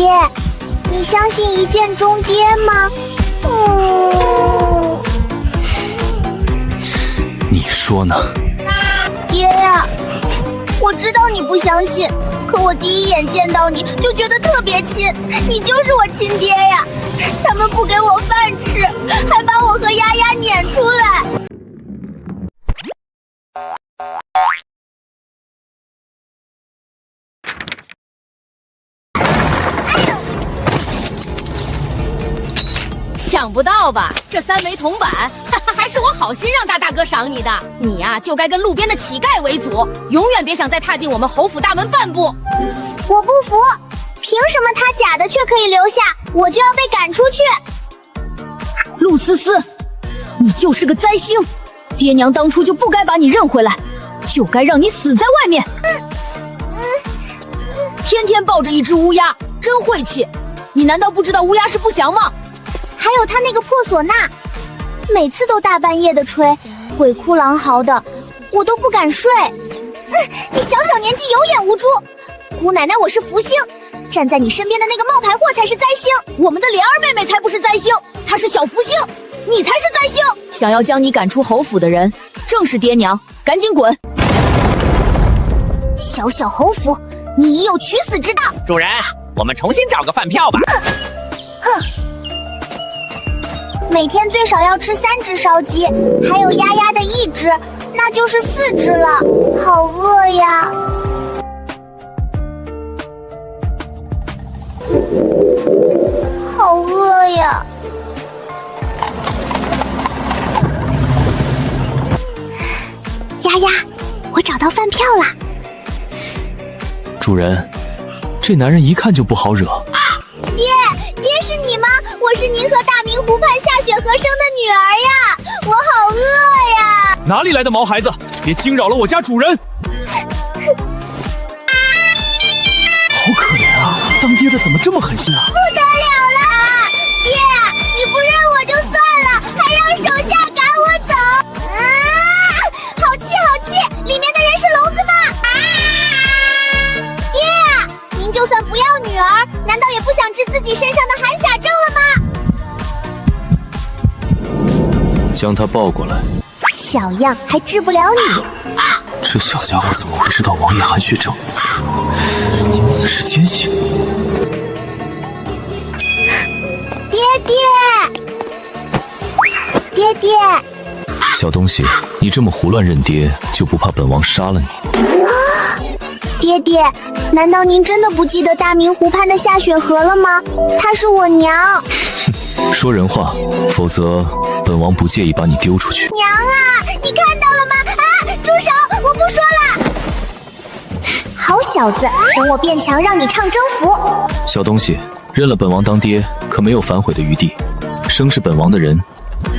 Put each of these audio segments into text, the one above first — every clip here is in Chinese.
爹，你相信一见钟爹吗？你说呢？爹呀，我知道你不相信，可我第一眼见到你就觉得特别亲，你就是我亲爹呀！他们不给我饭吃，还把我和丫丫撵出来。想不到吧？这3枚铜板，还是我好心让大哥赏你的。你呀，就该跟路边的乞丐为祖，永远别想再踏进我们侯府大门半步。我不服，凭什么他假的却可以留下，我就要被赶出去？陆思思，你就是个灾星，爹娘当初就不该把你认回来，就该让你死在外面。天天抱着一只乌鸦，真晦气。你难道不知道乌鸦是不祥吗？还有他那个破唢呐，每次都大半夜的吹，鬼哭狼嚎的，我都不敢睡。你小小年纪有眼无珠，姑奶奶我是福星，站在你身边的那个冒牌货才是灾星，我们的莲儿妹妹才不是灾星，她是小福星，你才是灾星。想要将你赶出侯府的人，正是爹娘，赶紧滚！小小侯府，你已有取死之道。主人，我们重新找个饭票吧。每天最少要吃3只烧鸡，还有丫丫的1只，那就是4只了。好饿呀！好饿呀！丫丫，我找到饭票了。主人，这男人一看就不好惹。爹是你吗？我是您和大明湖畔夏雪荷生的女儿呀！我好饿呀！哪里来的毛孩子，别惊扰了我家主人！好可怜啊，当爹的怎么这么狠心啊？不得了了！爹，你不认我就算了，还让手下赶我走！好气好气！里面的人是聋子吗？爹啊，您就算不要女儿，难道也不想治自己身上的寒痂症了吗？将他抱过来。小样，还治不了你！这小家伙怎么会知道王爷寒血症？是奸细。爹！小东西，你这么胡乱认爹，就不怕本王杀了你？爹，难道您真的不记得大明湖畔的夏雪荷了吗？她是我娘。说人话，否则本王不介意把你丢出去。娘啊，你看到了吗？住手！我不说了。好小子，等我变强，让你唱征服。小东西，认了本王当爹，可没有反悔的余地。生是本王的人，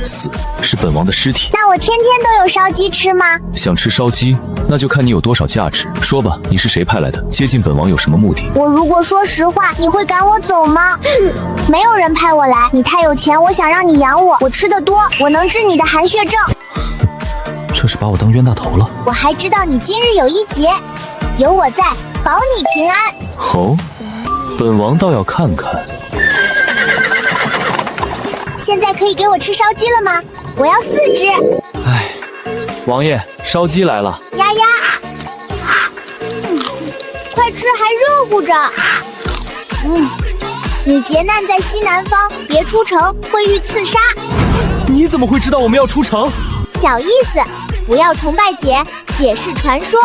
死是本王的尸体。那我天天都有烧鸡吃吗？想吃烧鸡，那就看你有多少价值。说吧，你是谁派来的？接近本王有什么目的？我如果说实话，你会赶我走吗？没有人派我来，你太有钱，我想让你养我。我吃得多，我能治你的寒血症。这是把我当冤大头了。我还知道你今日有一劫，有我在，保你平安。哦，本王倒要看看。现在可以给我吃烧鸡了吗？我要4只。哎，王爷，烧鸡来了。丫丫，快吃，还热乎着。你劫难在西南方，别出城，会遇刺杀。你怎么会知道我们要出城？小意思，不要崇拜姐，姐是传说。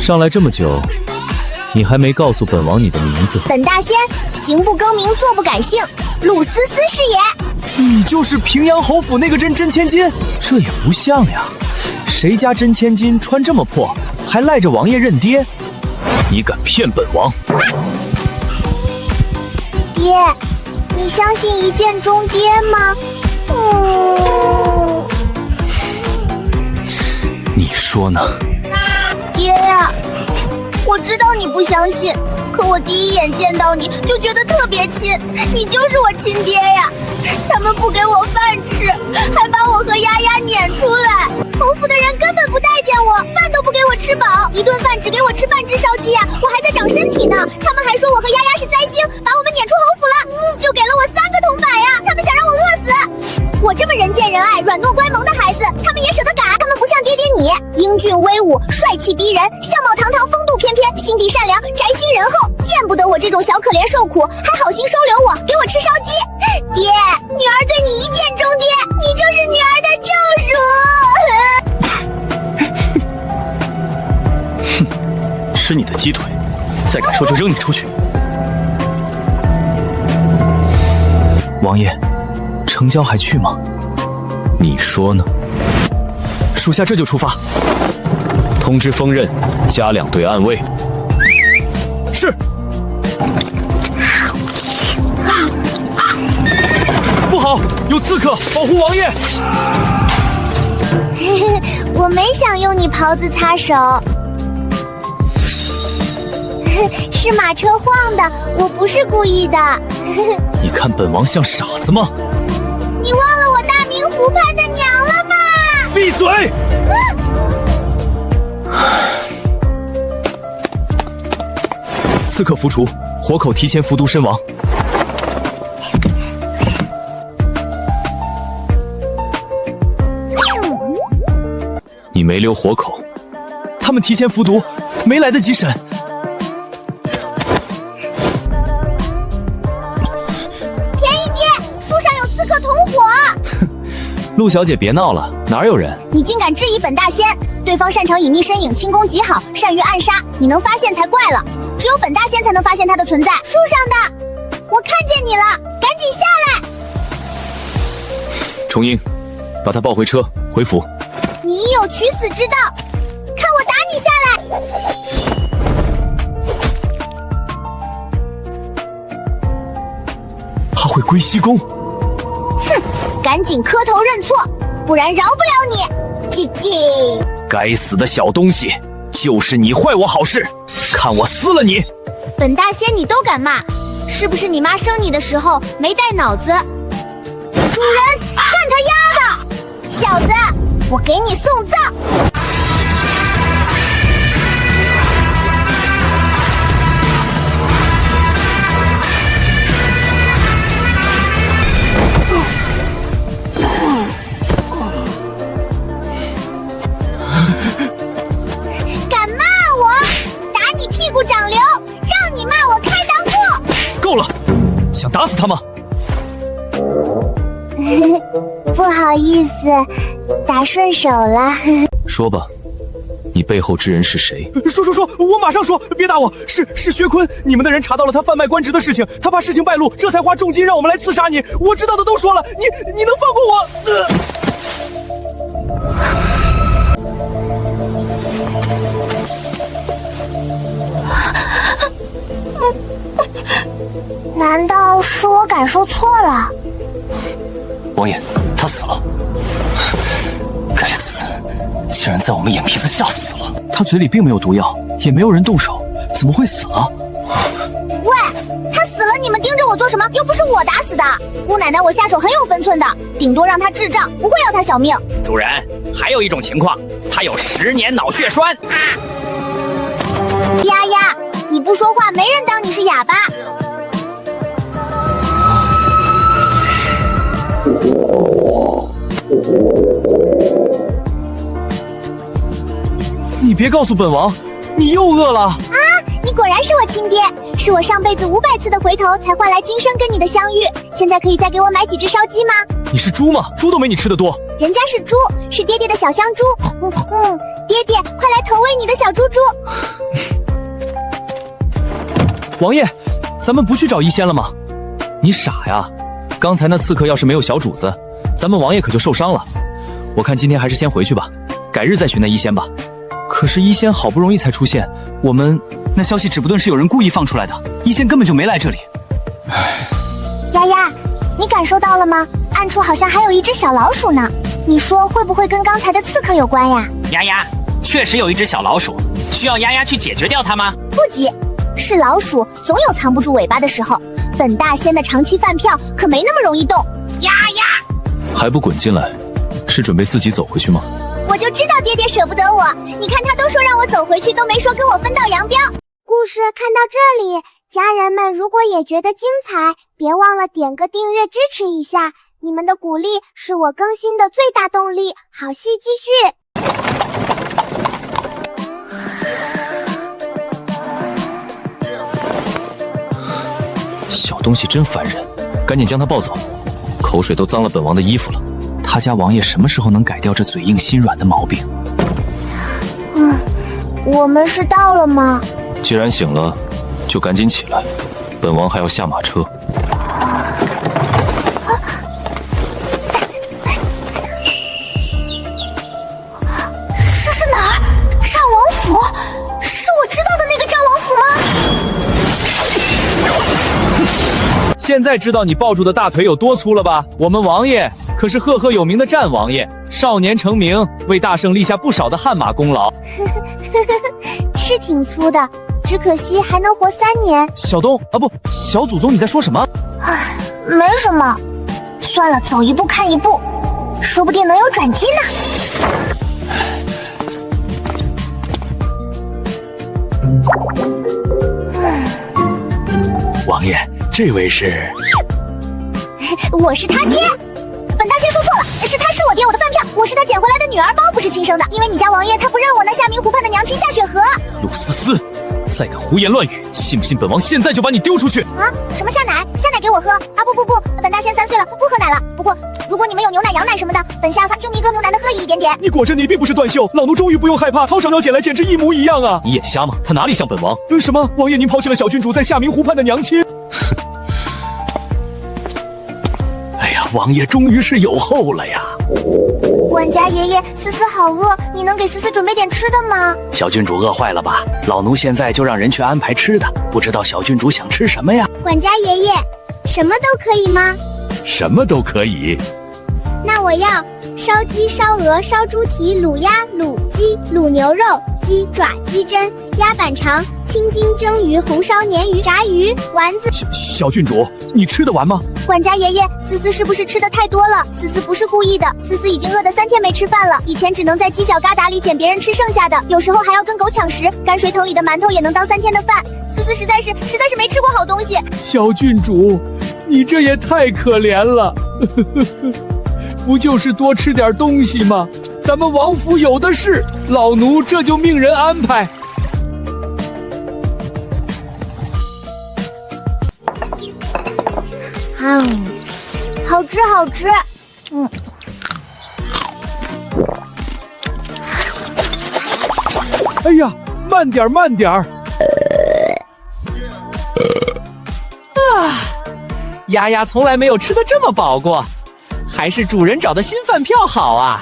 上来这么久，你还没告诉本王你的名字。本大仙，行不更名，坐不改姓，陆思思是也。你就是平阳侯府那个真千金？这也不像呀，谁家真千金穿这么破，还赖着王爷认爹？你敢骗本王？爹，你相信一见钟爹吗？你说呢？爹呀，我知道你不相信，可我第一眼见到你就觉得特别亲，你就是我亲爹呀！他们不给我饭吃，还把我和丫丫撵出来。侯府的人根本不待见我，饭都不给我吃饱，一顿饭只给我吃半只烧鸡呀！我还在长身体呢，他们还说我和丫丫是灾星，把我们撵出侯英俊威武，帅气逼人，相貌堂堂，风度翩翩，心地善良，宅心仁厚，见不得我这种小可怜受苦，还好心收留我，给我吃烧鸡。爹，女儿对你一见钟情，你就是女儿的救赎。吃你的鸡腿，再敢说就扔你出去。王爷，城郊还去吗？你说呢？属下这就出发。通知锋刃，加2队暗卫。是。不好，有刺客，保护王爷！我没想用你袍子擦手，是马车晃的，我不是故意的。你看本王像傻子吗？你忘了我大明湖畔的娘了吗？闭嘴！刺客伏除，火口提前服毒身亡。你没留活口，他们提前服毒，没来得及审。便宜爹，树上有刺客同伙。陆小姐别闹了，哪有人？你竟敢质疑本大仙？对方擅长隐匿身影，轻功极好，善于暗杀，你能发现才怪了。只有本大仙才能发现他的存在。树上的，我看见你了，赶紧下来！重英，把他抱回车，回府。你已有取死之道，看我打你下来！他会龟息功。哼，赶紧磕头认错，不然饶不了你！叽叽！该死的小东西，就是你坏我好事，看我撕了你！本大仙你都敢骂，是不是你妈生你的时候没带脑子？主人，干他丫的！小子，我给你送葬！敢骂我，打你屁股长瘤，让你骂我开裆裤！够了，想打死他吗？不好意思，打顺手了。说吧，你背后之人是谁？说，我马上说，别打我！是薛坤，你们的人查到了他贩卖官职的事情，他怕事情败露，这才花重金让我们来刺杀你。我知道的都说了，你能放过我？难道是我感受错了？王爷，他死了。该死，竟然在我们眼皮子下死了。他嘴里并没有毒药，也没有人动手，怎么会死了？喂，他死了，你们盯着我做什么？又不是我打死的。姑奶奶，我下手很有分寸的，顶多让他智障，不会要他小命。主人，还有一种情况，他有10年脑血栓。丫丫，你不说话，没人当你是哑巴。你别告诉本王，你又饿了啊！你果然是我亲爹，是我上辈子500次的回头才换来今生跟你的相遇。现在可以再给我买几只烧鸡吗？你是猪吗？猪都没你吃的多。人家是猪，是爹爹的小香猪。爹爹，快来投喂你的小猪猪。王爷，咱们不去找医仙了吗？你傻呀！刚才那刺客要是没有小主子，咱们王爷可就受伤了。我看今天还是先回去吧，改日再寻那医仙吧。可是医仙好不容易才出现，我们那消息指不定是有人故意放出来的，医仙根本就没来这里。丫丫，你感受到了吗？暗处好像还有一只小老鼠呢。你说会不会跟刚才的刺客有关呀？丫丫，确实有一只小老鼠，需要丫丫去解决掉它吗？不急，是老鼠总有藏不住尾巴的时候。本大仙的长期饭票可没那么容易动。丫丫，还不滚进来？是准备自己走回去吗？我就知道爹爹舍不得我，你看他都说让我走回去，都没说跟我分道扬镳。故事看到这里，家人们如果也觉得精彩，别忘了点个订阅支持一下，你们的鼓励是我更新的最大动力。好戏继续。小东西真烦人，赶紧将他抱走，口水都脏了本王的衣服了。他家王爷什么时候能改掉这嘴硬心软的毛病？我们是到了吗？既然醒了，就赶紧起来，本王还要下马车。这是哪儿？战王府？是我知道的那个战王府吗？现在知道你抱住的大腿有多粗了吧？我们王爷可是赫赫有名的战王爷，少年成名，为大圣立下不少的汗马功劳。是挺粗的，只可惜还能活3年。小东啊，不，小祖宗，你在说什么？没什么，算了，走一步看一步，说不定能有转机呢。王爷，这位是？我是他爹。本大仙说错了，他是我爹，我的饭票，我是他捡回来的女儿包，不是亲生的。因为你家王爷他不认我那夏明湖畔的娘亲夏雪荷。陆思思，再敢胡言乱语，信不信本王现在就把你丢出去？啊？什么夏奶？夏奶给我喝啊！不，本大仙3岁了，不喝奶了。不过如果你们有牛奶、羊奶什么的，本下就米哥牛奶能喝一点点。你果真你并不是断袖，老奴终于不用害怕，掏小鸟捡来简直一模一样啊！你眼瞎吗？他哪里像本王？什么？王爷您抛弃了小郡主在夏明湖畔的娘亲？哎呀，王爷终于是有后了呀！管家爷爷，思思好饿，你能给思思准备点吃的吗？小郡主饿坏了吧？老奴现在就让人去安排吃的，不知道小郡主想吃什么呀？管家爷爷，什么都可以吗？什么都可以。那我要烧鸡、烧鹅、烧猪蹄、卤鸭、卤鸡、卤牛肉、鸡爪、鸡胗、鸭板肠、青筋蒸鱼、红烧鲶鱼、炸鱼、丸子。小郡主，你吃得完吗？管家爷爷，思思是不是吃的太多了？思思不是故意的，思思已经饿得3天没吃饭了。以前只能在犄角旮旯里捡别人吃剩下的，有时候还要跟狗抢食，泔水桶里的馒头也能当3天的饭。思思实在是没吃过好东西。小郡主，你这也太可怜了，不就是多吃点东西吗？咱们王府有的是，老奴这就命人安排。好吃好吃。哎呀，慢点慢点儿。丫丫从来没有吃得这么饱过，还是主人找的新饭票好啊。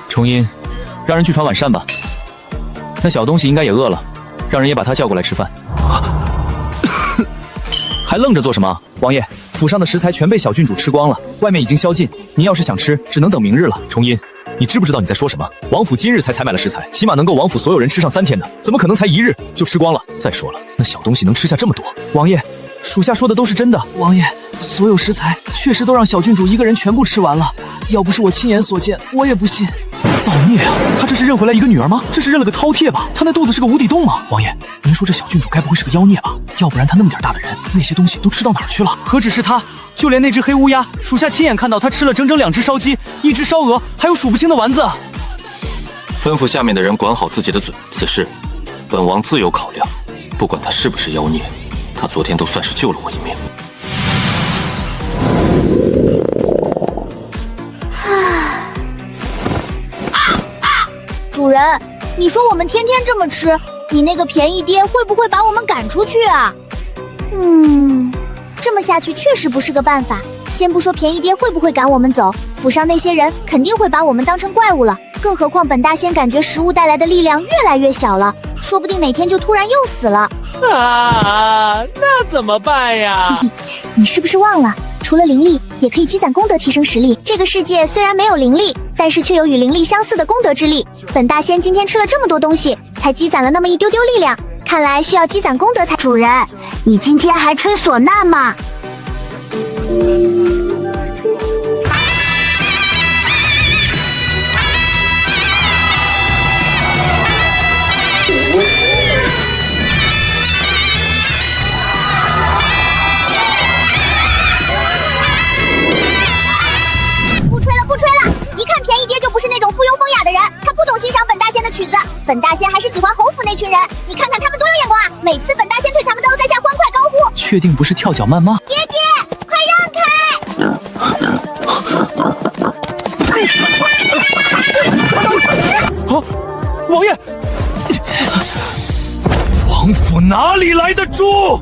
重音，让人去传晚膳吧。那小东西应该也饿了，让人也把他叫过来吃饭。还愣着做什么？王爷，府上的食材全被小郡主吃光了，外面已经宵禁，您要是想吃，只能等明日了。重音，你知不知道你在说什么？王府今日才采买了食材，起码能够王府所有人吃上3天的，怎么可能才1日就吃光了？再说了，那小东西能吃下这么多？王爷，属下说的都是真的。王爷，所有食材确实都让小郡主一个人全部吃完了，要不是我亲眼所见，我也不信。造孽啊！他这是认回来一个女儿吗？这是认了个饕餮吧？他那肚子是个无底洞吗？王爷，您说这小郡主该不会是个妖孽吧？要不然他那么点大的人，那些东西都吃到哪儿去了？何止是他，就连那只黑乌鸦，属下亲眼看到他吃了整整2只烧鸡、1只烧鹅，还有数不清的丸子。吩咐下面的人管好自己的嘴，此事本王自有考量。不管他是不是妖孽，他昨天都算是救了我一命。主人，你说我们天天这么吃，你那个便宜爹会不会把我们赶出去啊？这么下去确实不是个办法。先不说便宜爹会不会赶我们走，府上那些人肯定会把我们当成怪物了。更何况本大仙感觉食物带来的力量越来越小了，说不定哪天就突然又死了。那怎么办呀？你是不是忘了，除了灵力，也可以积攒功德提升实力。这个世界虽然没有灵力，但是却有与灵力相似的功德之力。本大仙今天吃了这么多东西，才积攒了那么一丢丢力量，看来需要积攒功德才。主人，你今天还吹唢呐吗？不吹了，一看便宜爹就不是那种附庸风雅的人，他不懂欣赏本大仙的曲子。本本大仙还是喜欢侯府那群人，你看看他们多有眼光啊！每次本大仙退，他们都在下欢快高呼。确定不是跳脚谩骂？爹爹，快让开！啊，王爷，王府哪里来的猪？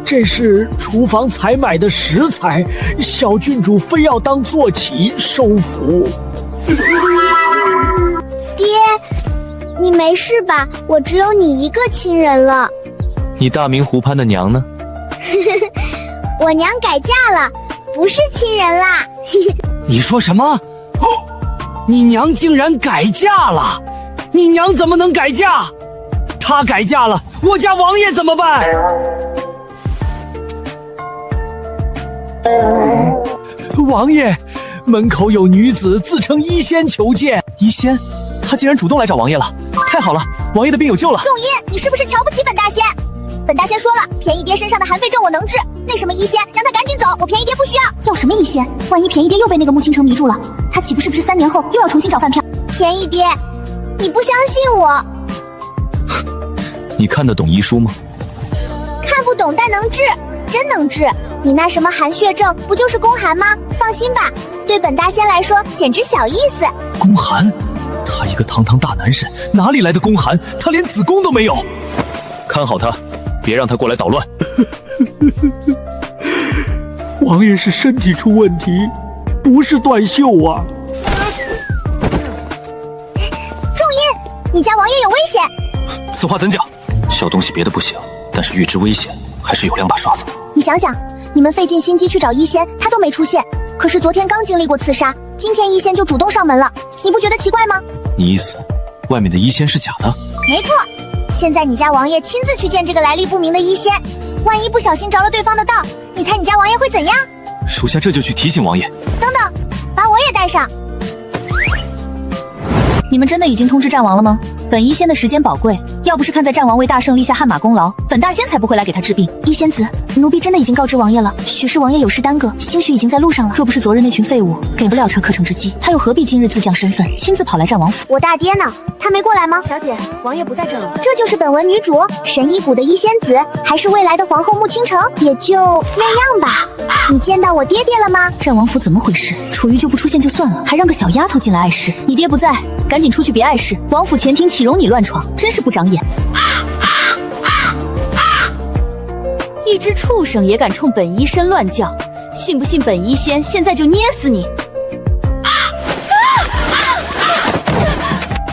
这是厨房采买的食材，小郡主非要当坐骑收服。爹，你没事吧？我只有你一个亲人了。你大明湖畔的娘呢？我娘改嫁了，不是亲人啦。你说什么？你娘竟然改嫁了？你娘怎么能改嫁？她改嫁了，我家王爷怎么办？王爷，门口有女子自称医仙求见。医仙，她竟然主动来找王爷了，太好了，王爷的病有救了。仲音，你是不是瞧不起本大仙？本大仙说了，便宜爹身上的寒肺症我能治，那什么医仙，让他赶紧走，我便宜爹不需要。要什么医仙？万一便宜爹又被那个穆倾城迷住了，他岂不是3年后又要重新找饭票？便宜爹，你不相信我？你看得懂医书吗？看不懂，但能治，真能治。你那什么寒血症，不就是宫寒吗？放心吧，对本大仙来说简直小意思。宫寒？他一个堂堂大男人，哪里来的宫寒？他连子宫都没有。看好他，别让他过来捣乱。王爷是身体出问题，不是断袖啊。仲音，你家王爷有危险。此话怎讲？小东西别的不行，但是预知危险还是有2把刷子的。你想想，你们费尽心机去找医仙，他都没出现。可是昨天刚经历过刺杀，今天医仙就主动上门了，你不觉得奇怪吗？你意思，外面的医仙是假的？没错，现在你家王爷亲自去见这个来历不明的医仙，万一不小心着了对方的道，你猜你家王爷会怎样？属下这就去提醒王爷。等等，把我也带上。你们真的已经通知战王了吗？本医仙的时间宝贵，要不是看在战王为大圣立下汗马功劳，本大仙才不会来给他治病。医仙子，奴婢真的已经告知王爷了，许是王爷有事耽搁，兴许已经在路上了。若不是昨日那群废物给不了这可乘之机，他又何必今日自降身份，亲自跑来战王府？我大爹呢？他没过来吗？小姐，王爷不在这了。这就是本文女主神医谷的医仙子，还是未来的皇后穆倾城，也就那样吧。你见到我爹爹了吗？战王府怎么回事？楚瑜就不出现就算了，还让个小丫头进来碍事。你爹不在，赶紧出去别碍事。王府前厅岂容你乱闯，真是不长眼。一只畜生也敢冲本医生乱叫，信不信本医仙现在就捏死你？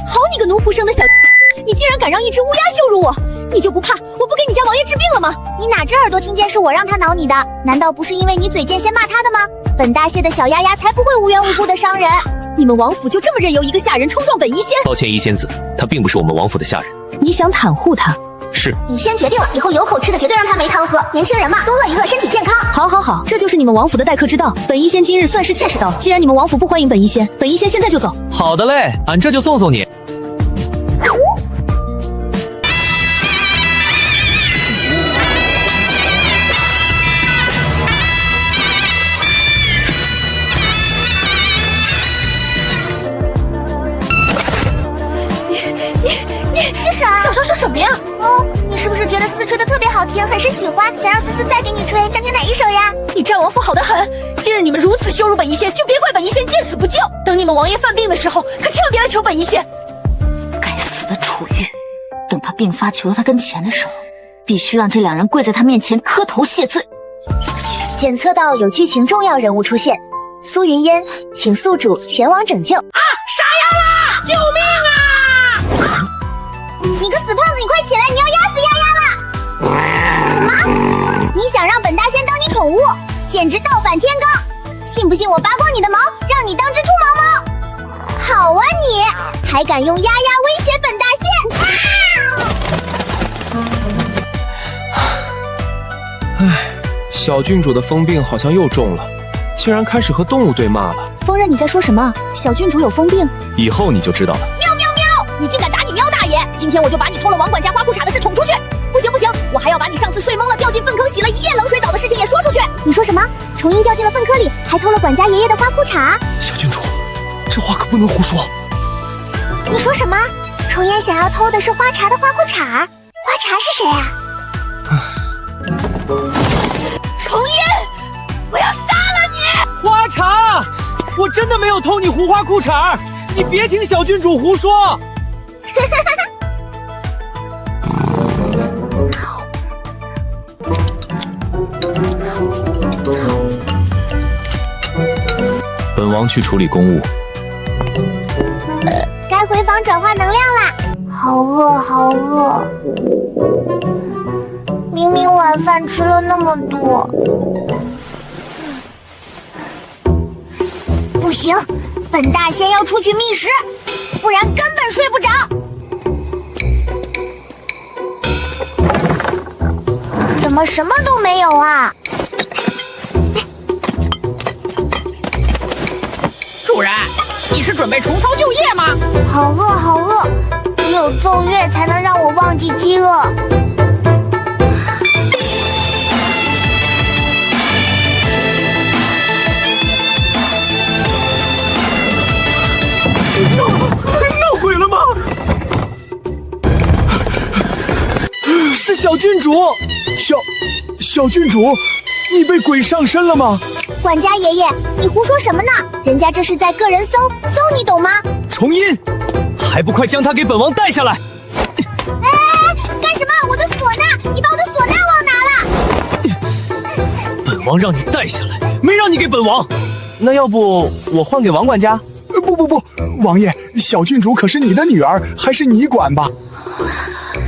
好你个奴仆生的小，你竟然敢让一只乌鸦羞辱我，你就不怕我不给你家王爷治病了吗？你哪只耳朵听见是我让他挠你的？难道不是因为你嘴贱先骂他的吗？本大蟹的小丫丫才不会无缘无故的伤人。你们王府就这么任由一个下人冲撞本医仙？抱歉，医仙子，他并不是我们王府的下人。你想袒护他？是。你先决定了，以后有口吃的绝对让他没汤喝。年轻人嘛，多饿一饿，身体健康。好好好，这就是你们王府的待客之道。本医仙今日算是见识到了。既然你们王府不欢迎本医仙，本医仙现在就走。好的嘞，俺这就送送你。想说什么呀？哦，你是不是觉得思思吹的特别好听，很是喜欢，想让思思再给你吹？想听哪一首呀？你战王府好得很，今日你们如此羞辱本医仙，就别怪本医仙见死不救。等你们王爷犯病的时候，可千万别来求本医仙。该死的楚玉，等他病发求到他跟前的时候，必须让这2人跪在他面前磕头谢罪。检测到有剧情重要人物出现，苏云烟，请宿主前往拯救。杀丫啦！救命啊！你个死胖子，你快起来！你要压死丫丫了！什么？你想让本大仙当你宠物，简直倒反天罡！信不信我拔光你的毛，让你当只兔毛毛？好啊你，还敢用丫丫威胁本大仙！唉，小郡主的疯病好像又重了，竟然开始和动物对骂了。风刃，你在说什么？小郡主有疯病？以后你就知道了。喵喵喵！你竟敢打你喵大爷！今天我就把你偷了王管家花裤衩的事捅出去！不行不行，我还要把你上次睡懵了掉进粪坑洗了1夜冷水澡的事情也说出去！你说什么？重音掉进了粪坑里，还偷了管家爷爷的花裤衩？小郡主，这话可不能胡说。你说什么？重烟想要偷的是花茶的花裤衩儿，花茶是谁啊？重烟，我要杀了你！花茶，我真的没有偷你胡花裤衩，你别听小郡主胡说。本王去处理公务。该回房转化能量啦！好饿，好饿。明明晚饭吃了那么多，不行，本大仙要出去觅食，不然根本睡不着。怎么什么都没有啊？主人，你是准备重操旧业吗？好饿，好饿，只有奏乐才能让我忘记饥饿。闹鬼了吗？是小郡主，小郡主，你被鬼上身了吗？管家爷爷，你胡说什么呢？人家这是在个人搜，你懂吗？重音，还不快将他给本王带下来！哎，干什么？我的唢呐，你把我的唢呐忘拿了！本王让你带下来，没让你给本王。那要不我换给王管家？不，王爷，小郡主可是你的女儿，还是你管吧。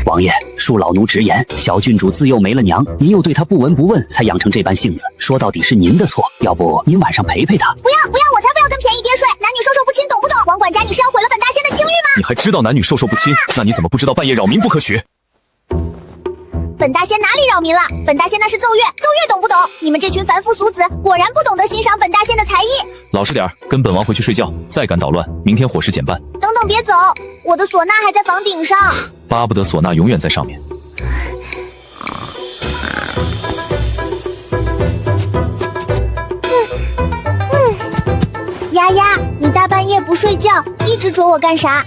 王爷，恕老奴直言，小郡主自幼没了娘，您又对她不闻不问，才养成这般性子。说到底是您的错，要不您晚上陪陪她？不要，我才不要跟便宜爹睡，男女授受不亲，懂不懂？王管家，你是要毁了本大仙的清誉吗？你还知道男女授受不亲？那你怎么不知道半夜扰民不可取？本大仙哪里扰民了？本大仙那是奏乐懂不懂？你们这群凡夫俗子，果然不懂得欣赏本大仙的才艺。老实点，跟本王回去睡觉，再敢捣乱，明天伙食减半。等等，别走，我的唢呐还在房顶上。巴不得唢呐永远在上面。丫丫，你大半夜不睡觉，一直啄我干啥？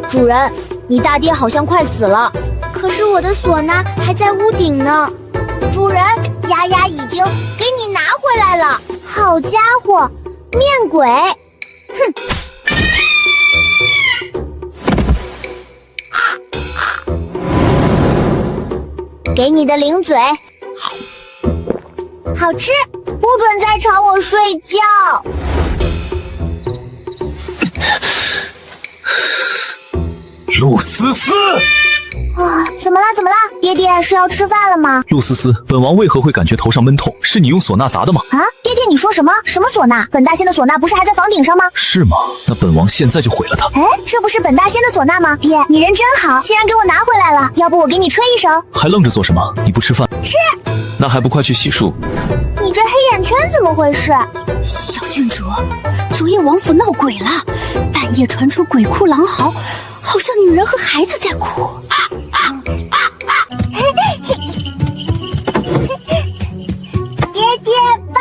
主人，你大爹好像快死了。可是我的唢呐还在屋顶呢。主人，丫丫已经给你拿回来了。好家伙，面鬼！哼！给你的零嘴，好吃，不准再吵我睡觉。陆思思。怎么了？爹爹是要吃饭了吗？陆思思，本王为何会感觉头上闷痛？是你用唢呐砸的吗？啊，爹爹，你说什么？什么唢呐？本大仙的唢呐不是还在房顶上吗？是吗？那本王现在就毁了它。哎，这不是本大仙的唢呐吗？爹，你人真好，竟然给我拿回来了。要不我给你吹一首？还愣着做什么？你不吃饭？吃。那还不快去洗漱？你这黑眼圈怎么回事？小郡主，昨夜王府闹鬼了，半夜传出鬼哭狼嚎，好像女人和孩子在哭。爹爹抱！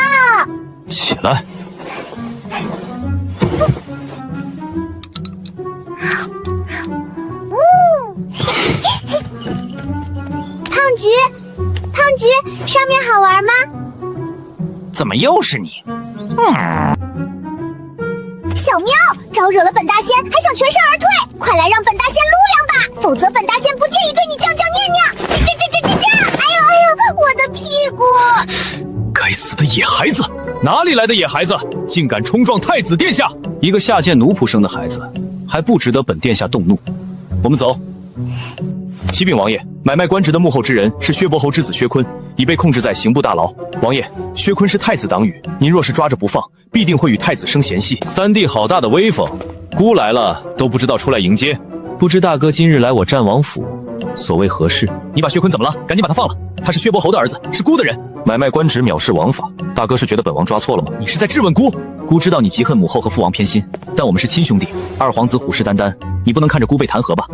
起来！胖菊，上面好玩吗？怎么又是你？小喵，招惹了本大仙，还想全身而退，快来让本大仙撸两把，否则本大仙不介意对你酱酱念念。这！哎呦，我的屁股！该死的野孩子！哪里来的野孩子，竟敢冲撞太子殿下！一个下贱奴仆生的孩子，还不值得本殿下动怒。我们走。启禀王爷，买卖官职的幕后之人是薛伯侯之子薛坤，已被控制在刑部大牢。王爷，薛坤是太子党羽，您若是抓着不放，必定会与太子生嫌隙。三弟好大的威风，姑来了都不知道出来迎接。不知大哥今日来我战王府，所谓何事？你把薛坤怎么了？赶紧把他放了，他是薛伯侯的儿子，是姑的人。买卖官职藐视王法，大哥是觉得本王抓错了吗？你是在质问姑？姑知道你嫉恨母后和父王偏心，但我们是亲兄弟，二皇子虎视眈眈，你不能看着姑被弹劾吧？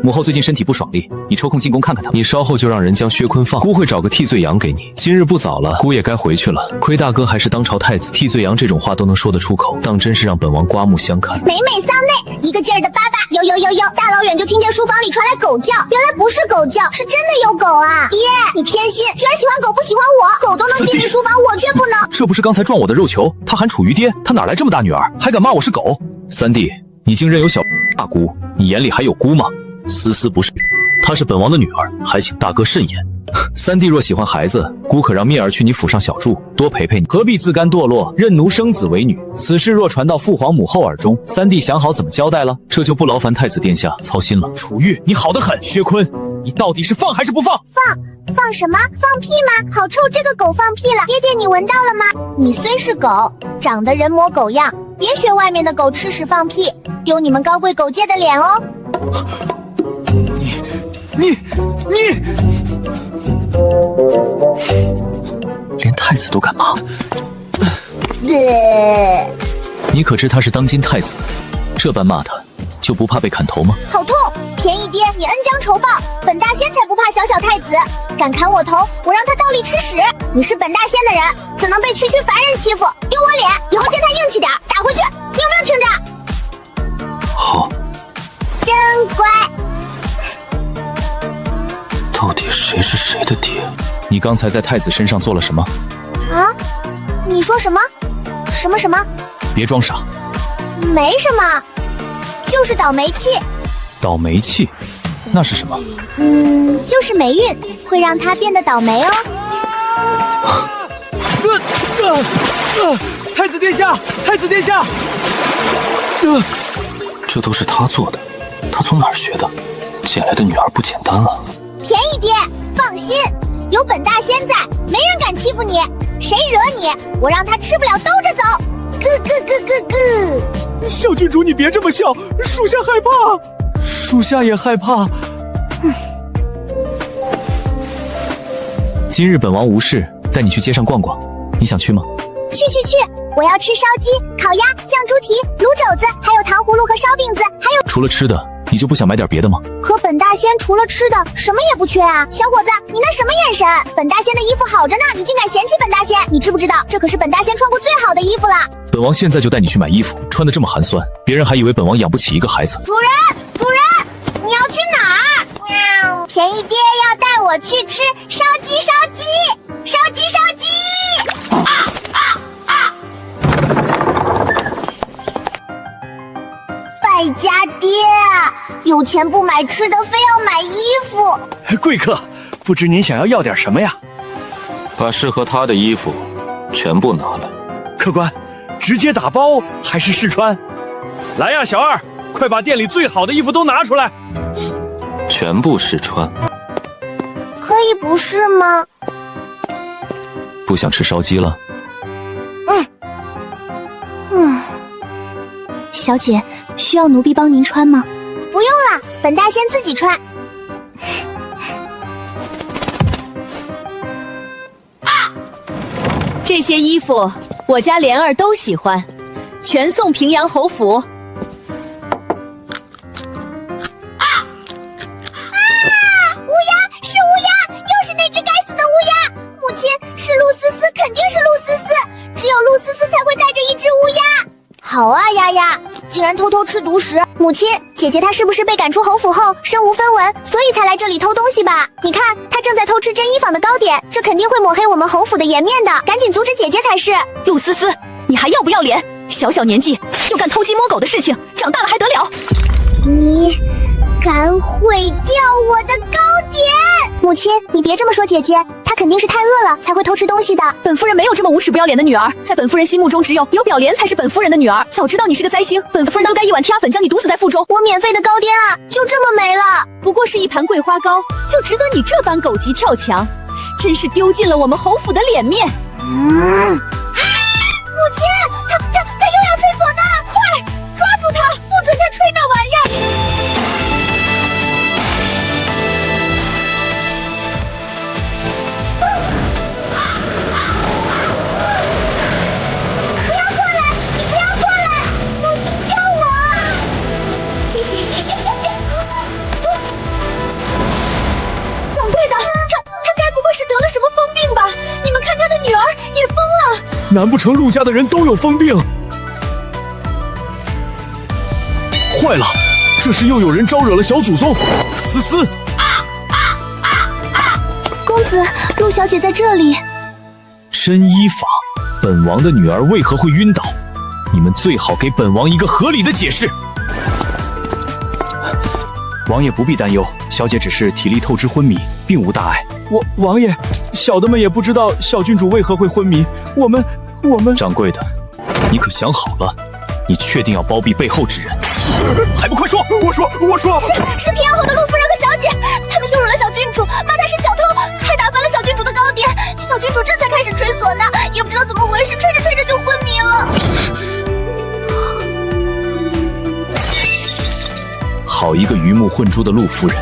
母后最近身体不爽利，你抽空进宫看看她。你稍后就让人将薛坤放，姑会找个替罪羊给你。今日不早了，姑也该回去了。亏大哥还是当朝太子，替罪羊这种话都能说得出口，当真是让本王刮目相看。美美丧内，一个劲儿的巴巴，有有！大老远就听见书房里传来狗叫，原来不是狗叫，是真的有狗啊！爹，你偏心，居然喜欢狗不喜欢我，狗都能进你书房，我却不能。这不是刚才撞我的肉球，他喊楚瑜爹，他哪来这么大女儿，还敢骂我是狗？三弟，你竟认有小大姑，你眼里还有姑吗？思思不是，她是本王的女儿，还请大哥慎言。三弟若喜欢孩子，姑可让蜜儿去你府上小住，多陪陪你，何必自甘堕落，任奴生子为女？此事若传到父皇母后耳中，三弟想好怎么交代了，这就不劳烦太子殿下操心了。楚玉，你好得很，薛坤，你到底是放还是不放？放什么？放屁吗？好臭！这个狗放屁了，爹爹你闻到了吗？你虽是狗，长得人模狗样，别学外面的狗吃屎放屁，丢你们高贵狗界的脸哦！你。连太子都敢骂，你可知他是当今太子？这般骂他，就不怕被砍头吗？好痛！便宜爹，你恩将仇报！本大仙才不怕小小太子，敢砍我头，我让他倒立吃屎！你是本大仙的人，怎能被区区凡人欺负？丢我脸！以后见他硬气点，打回去！你有没有听着？好，真乖。到底谁是谁的爹？你刚才在太子身上做了什么？啊？你说什么？什么？别装傻。没什么，就是倒霉气。倒霉气？那是什么？就是霉运，会让他变得倒霉哦。太子殿下，太子殿下！这都是他做的，他从哪儿学的？捡来的女儿不简单了。便宜爹，放心，有本大仙在，没人敢欺负你。谁惹你，我让他吃不了兜着走。咯。小郡主，你别这么笑，属下害怕。属下也害怕。今日本王无事，带你去街上逛逛，你想去吗？去！我要吃烧鸡、烤鸭、酱猪蹄、卤肘子，还有糖葫芦和烧饼子，还有……除了吃的，你就不想买点别的吗？可本大仙除了吃的什么也不缺啊！小伙子，你那什么眼神？本大仙的衣服好着呢，你竟敢嫌弃本大仙？你知不知道，这可是本大仙穿过最好的衣服了？本王现在就带你去买衣服，穿得这么寒酸，别人还以为本王养不起一个孩子。主人，你要去哪儿？便宜爹要带我去吃烧鸡！败家爹，有钱不买吃的，非要买衣服。贵客，不知您想要点什么呀？把适合他的衣服全部拿来。客官，直接打包还是试穿？来呀，小二，快把店里最好的衣服都拿出来。全部试穿。可以不是吗？不想吃烧鸡了？小姐，需要奴婢帮您穿吗？不用了，本大仙自己穿。这些衣服我家莲儿都喜欢，全送平阳侯府。乌鸦是乌鸦，又是那只该死的乌鸦！母亲是陆思思，肯定是陆思思，只有陆思思才会带着一只乌鸦。好啊，丫丫，竟然偷偷吃独食！母亲，姐姐她是不是被赶出侯府后身无分文，所以才来这里偷东西吧？你看，她正在偷吃真衣坊的糕点，这肯定会抹黑我们侯府的颜面的，赶紧阻止姐姐才是。陆思思，你还要不要脸？小小年纪就干偷鸡摸狗的事情，长大了还得了？你敢毁掉我的糕点？母亲，你别这么说姐姐，她肯定是太饿了才会偷吃东西的。本夫人没有这么无耻不要脸的女儿，在本夫人心目中只有表莲才是本夫人的女儿。早知道你是个灾星，本夫人都该一碗贴粉将你毒死在腹中。我免费的糕点啊，就这么没了？不过是一盘桂花糕，就值得你这般狗急跳墙，真是丢尽了我们侯府的脸面。母亲，他又要吹唢呐，快抓住他，不准他吹那玩意儿！不要过来，你不要过来，母亲救我！掌柜的，他该不会是得了什么疯病吧？你们看他的女儿也疯了。难不成陆家的人都有疯病？坏了，这是又有人招惹了小祖宗。思思，公子，陆小姐在这里。真依法，本王的女儿为何会晕倒？你们最好给本王一个合理的解释。王爷不必担忧，小姐只是体力透支昏迷，并无大碍。王爷，小的们也不知道小郡主为何会昏迷。我们掌柜的，你可想好了？你确定要包庇背后之人？还不快说！我说，是平阳侯的陆夫人和小姐，他们羞辱了小郡主，骂她是小偷，还打翻了小郡主的糕点。小郡主这才开始吹唢呐，也不知道怎么回事，吹着吹着就昏迷了。好一个鱼目混珠的陆夫人，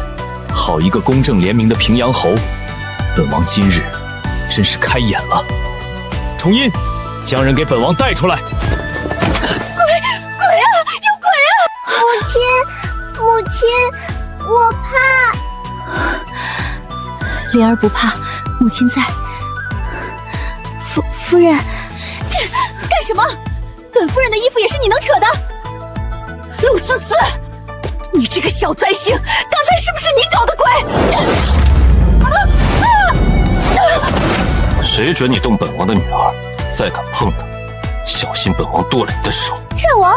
好一个公正廉明的平阳侯，本王今日真是开眼了。重音，将人给本王带出来。母亲，我怕。莲儿不怕，母亲在。夫人，干什么？本夫人的衣服也是你能扯的？陆思思，你这个小灾星，刚才是不是你搞的鬼？谁准你动本王的女儿？再敢碰她，小心本王剁了你的手！战王，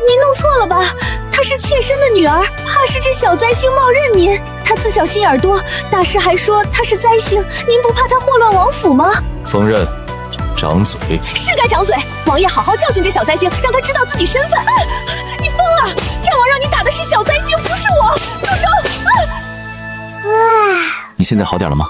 您弄错了吧？她是妾身的女儿，怕是这小灾星冒认您。她自小心眼多，大师还说她是灾星，您不怕她祸乱王府吗？锋刃，掌嘴！是该掌嘴！王爷好好教训这小灾星，让他知道自己身份。你疯了！战王让你打的是小灾星，不是我！住手！你现在好点了吗？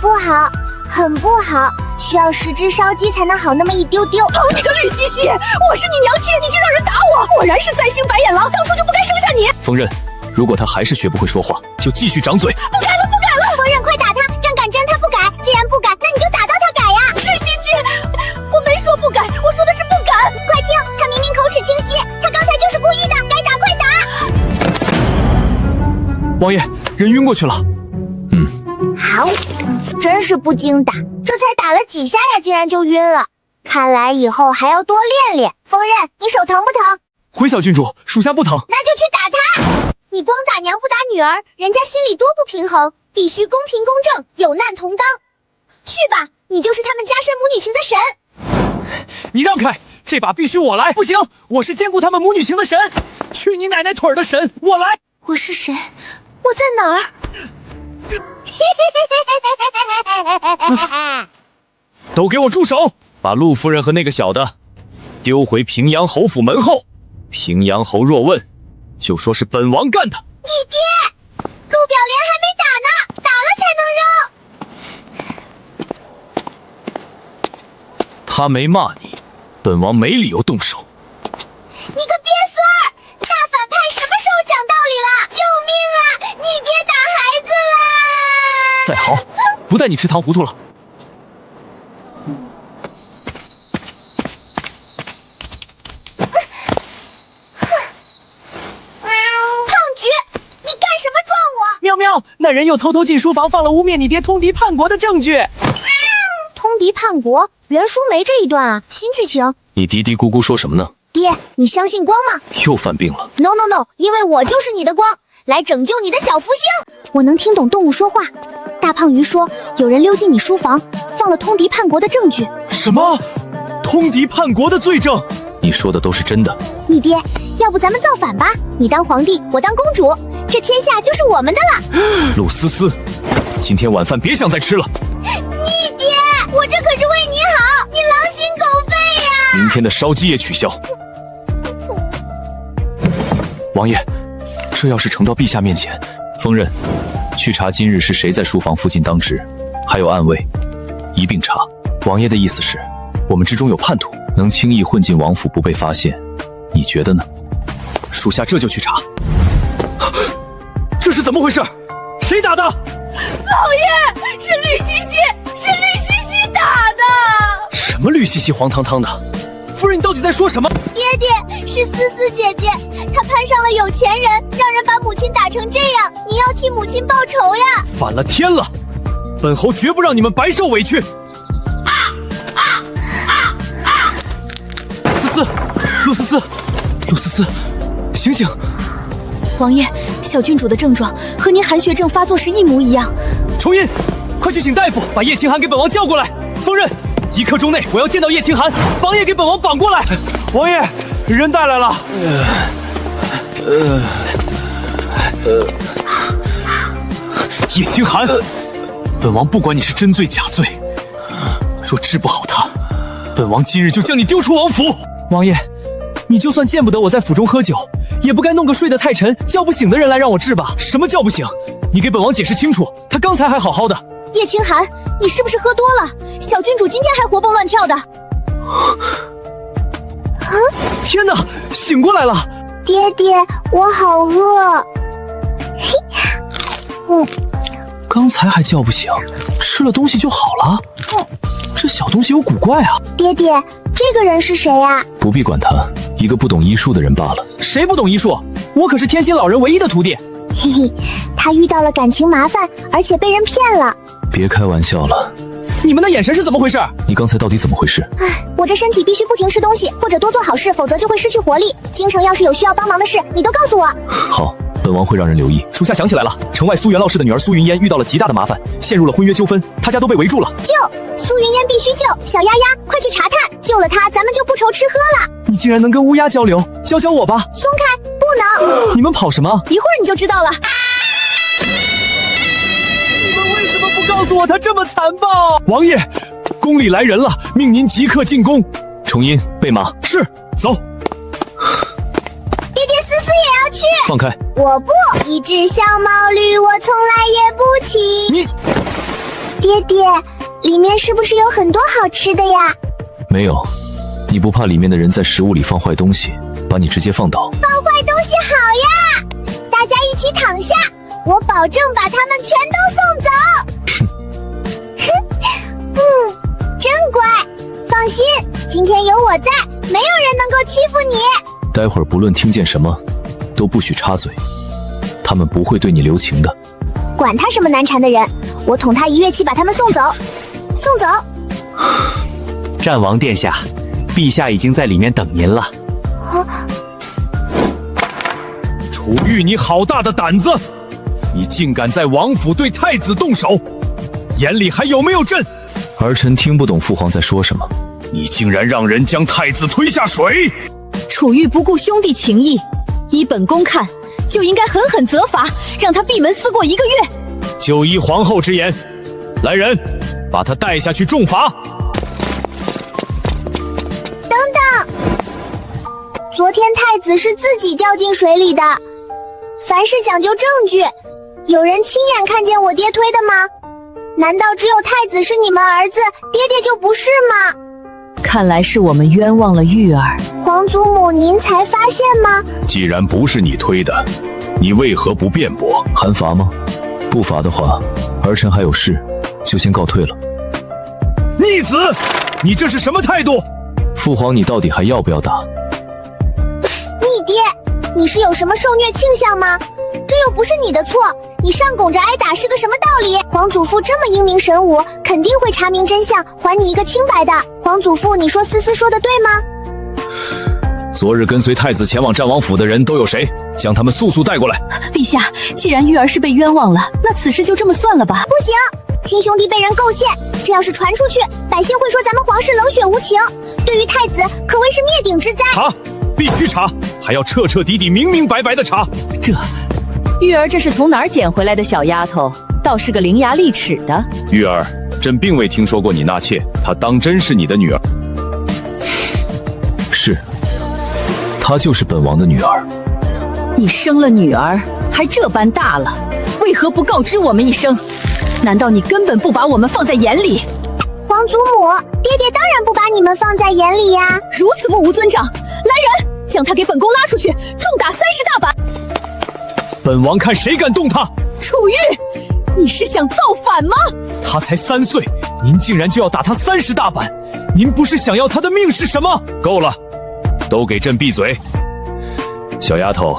不好，很不好，需要10只烧鸡才能好那么一丢丢。好你个绿西西，我是你娘亲，你竟让人打我！果然是灾星白眼狼，当初就不该生下你。锋刃，如果他还是学不会说话，就继续掌嘴。不改了，不改了！夫人，快打他，让敢真他不改。既然不改，那你就打到他改呀！绿西西，我没说不改，我说的是不敢。快听，他明明口齿清晰，他刚才就是故意的，该打快打！王爷，人晕过去了。好，真是不经打，这才打了几下呀，竟然就晕了。看来以后还要多练练。锋刃，你手疼不疼？回小郡主，属下不疼。那就去打他！你光打娘不打女儿，人家心里多不平衡，必须公平公正，有难同当。去吧，你就是他们家生母女情的神。你让开，这把必须我来。不行，我是兼顾他们母女情的神。去你奶奶腿儿的神，我来。我是谁？我在哪儿？都给我住手！把陆夫人和那个小的丢回平阳侯府门后。平阳侯若问，就说是本王干的。你爹，陆表莲还没打呢，打了才能扔。他没骂你，本王没理由动手。你个鳖孙儿，大反派什么时候讲道理了？救命啊！你爹打孩子啦！再豪，不带你吃糖糊涂了。喵喵，那人又偷偷进书房，放了污蔑你爹通敌叛国的证据。通敌叛国，原书没这一段啊，新剧情。你嘀嘀咕咕说什么呢？爹，你相信光吗？又犯病了。 No No No， 因为我就是你的光，来拯救你的小福星。我能听懂动物说话。大胖鱼说，有人溜进你书房，放了通敌叛国的证据。什么？通敌叛国的罪证？你说的都是真的？你爹，要不咱们造反吧？你当皇帝，我当公主，这天下就是我们的了。陆思思，今天晚饭别想再吃了。你爹，我这可是为你好，你狼心狗肺呀！明天的烧鸡也取消。王爷，这要是呈到陛下面前，锋刃，去查今日是谁在书房附近当值，还有暗卫，一并查。王爷的意思是，我们之中有叛徒，能轻易混进王府不被发现，你觉得呢？属下这就去查。这是怎么回事？谁打的？老爷，是绿西西，是绿西西打的。什么绿兮兮黄汤汤的？夫人，你到底在说什么？爹爹，是思思姐姐，她攀上了有钱人，让人把母亲打成这样，你要替母亲报仇呀！反了天了！本侯绝不让你们白受委屈！思思，陆思思，陆思思，醒醒！王爷，小郡主的症状和您寒血症发作时一模一样。重音，快去请大夫，把叶清寒给本王叫过来。锋刃，1刻钟内我要见到叶清寒，王爷给本王绑过来。王爷，人带来了。叶清寒，本王不管你是真罪假罪，若治不好他，本王今日就将你丢出王府。王爷，你就算见不得我在府中喝酒，也不该弄个睡得太沉、叫不醒的人来让我治吧？什么叫不醒？你给本王解释清楚，他刚才还好好的。叶清寒，你是不是喝多了？小郡主今天还活蹦乱跳的。天哪，醒过来了！爹爹，我好饿。刚才还叫不醒，吃了东西就好了。这小东西有古怪啊！爹爹，这个人是谁呀？不必管他，一个不懂医术的人罢了。谁不懂医术？我可是天心老人唯一的徒弟。嘿嘿，他遇到了感情麻烦，而且被人骗了。别开玩笑了，你们的眼神是怎么回事？你刚才到底怎么回事？我这身体必须不停吃东西，或者多做好事，否则就会失去活力。京城要是有需要帮忙的事，你都告诉我。好，本王会让人留意。属下想起来了，城外苏元老氏的女儿苏云烟遇到了极大的麻烦，陷入了婚约纠纷，他家都被围住了。救！苏云烟必须救！小丫丫，快去查探，救了她，咱们就不愁吃喝了。你竟然能跟乌鸦交流，教教我吧。松开，不能！你们跑什么？一会儿你就知道了。你们为什么不告诉我他这么残暴？王爷，宫里来人了，命您即刻进宫。重音，备马。是，走。爹爹，思思也要去。放开！我不，一只小毛驴，我从来也不骑。你，爹爹，里面是不是有很多好吃的呀？没有，你不怕里面的人在食物里放坏东西，把你直接放倒？放坏东西好呀！大家一起躺下，我保证把他们全都送走。真乖，放心，今天有我在，没有人能够欺负你。待会儿不论听见什么，都不许插嘴，他们不会对你留情的。管他什么难缠的人，我捅他一乐器把他们送走。送走。战王殿下，陛下已经在里面等您了。楚玉，你好大的胆子！你竟敢在王府对太子动手，眼里还有没有朕？儿臣听不懂父皇在说什么。你竟然让人将太子推下水！楚玉不顾兄弟情谊，依本宫看，就应该狠狠责罚，让他闭门思过1个月。就依皇后之言，来人，把他带下去重罚。等等，昨天太子是自己掉进水里的，凡事讲究证据。有人亲眼看见我爹推的吗？难道只有太子是你们儿子，爹爹就不是吗？看来是我们冤枉了玉儿。皇祖母，您才发现吗？既然不是你推的，你为何不辩驳？还罚吗？不罚的话，儿臣还有事，就先告退了。逆子，你这是什么态度？父皇，你到底还要不要打？逆爹，你是有什么受虐倾向吗？这又不是你的错，你上拱着挨打是个什么道理？皇祖父这么英明神武，肯定会查明真相，还你一个清白的。皇祖父，你说思思说的对吗？昨日跟随太子前往战王府的人都有谁？将他们速速带过来。陛下，既然玉儿是被冤枉了，那此事就这么算了吧。不行，亲兄弟被人构陷，这要是传出去，百姓会说咱们皇室冷血无情，对于太子可谓是灭顶之灾。查，必须查，还要彻彻底底、明明白白的查。玉儿这是从哪儿捡回来的小丫头？倒是个伶牙俐齿的。玉儿，朕并未听说过你纳妾，她当真是你的女儿？是，她就是本王的女儿。你生了女儿，还这般大了，为何不告知我们一声？难道你根本不把我们放在眼里？皇祖母，爹爹当然不把你们放在眼里呀！如此目无尊长，来人，将他给本宫拉出去，重打30大板！本王看谁敢动他！楚玉，你是想造反吗？他才3岁，您竟然就要打他30大板，您不是想要他的命是什么？够了，都给朕闭嘴！小丫头，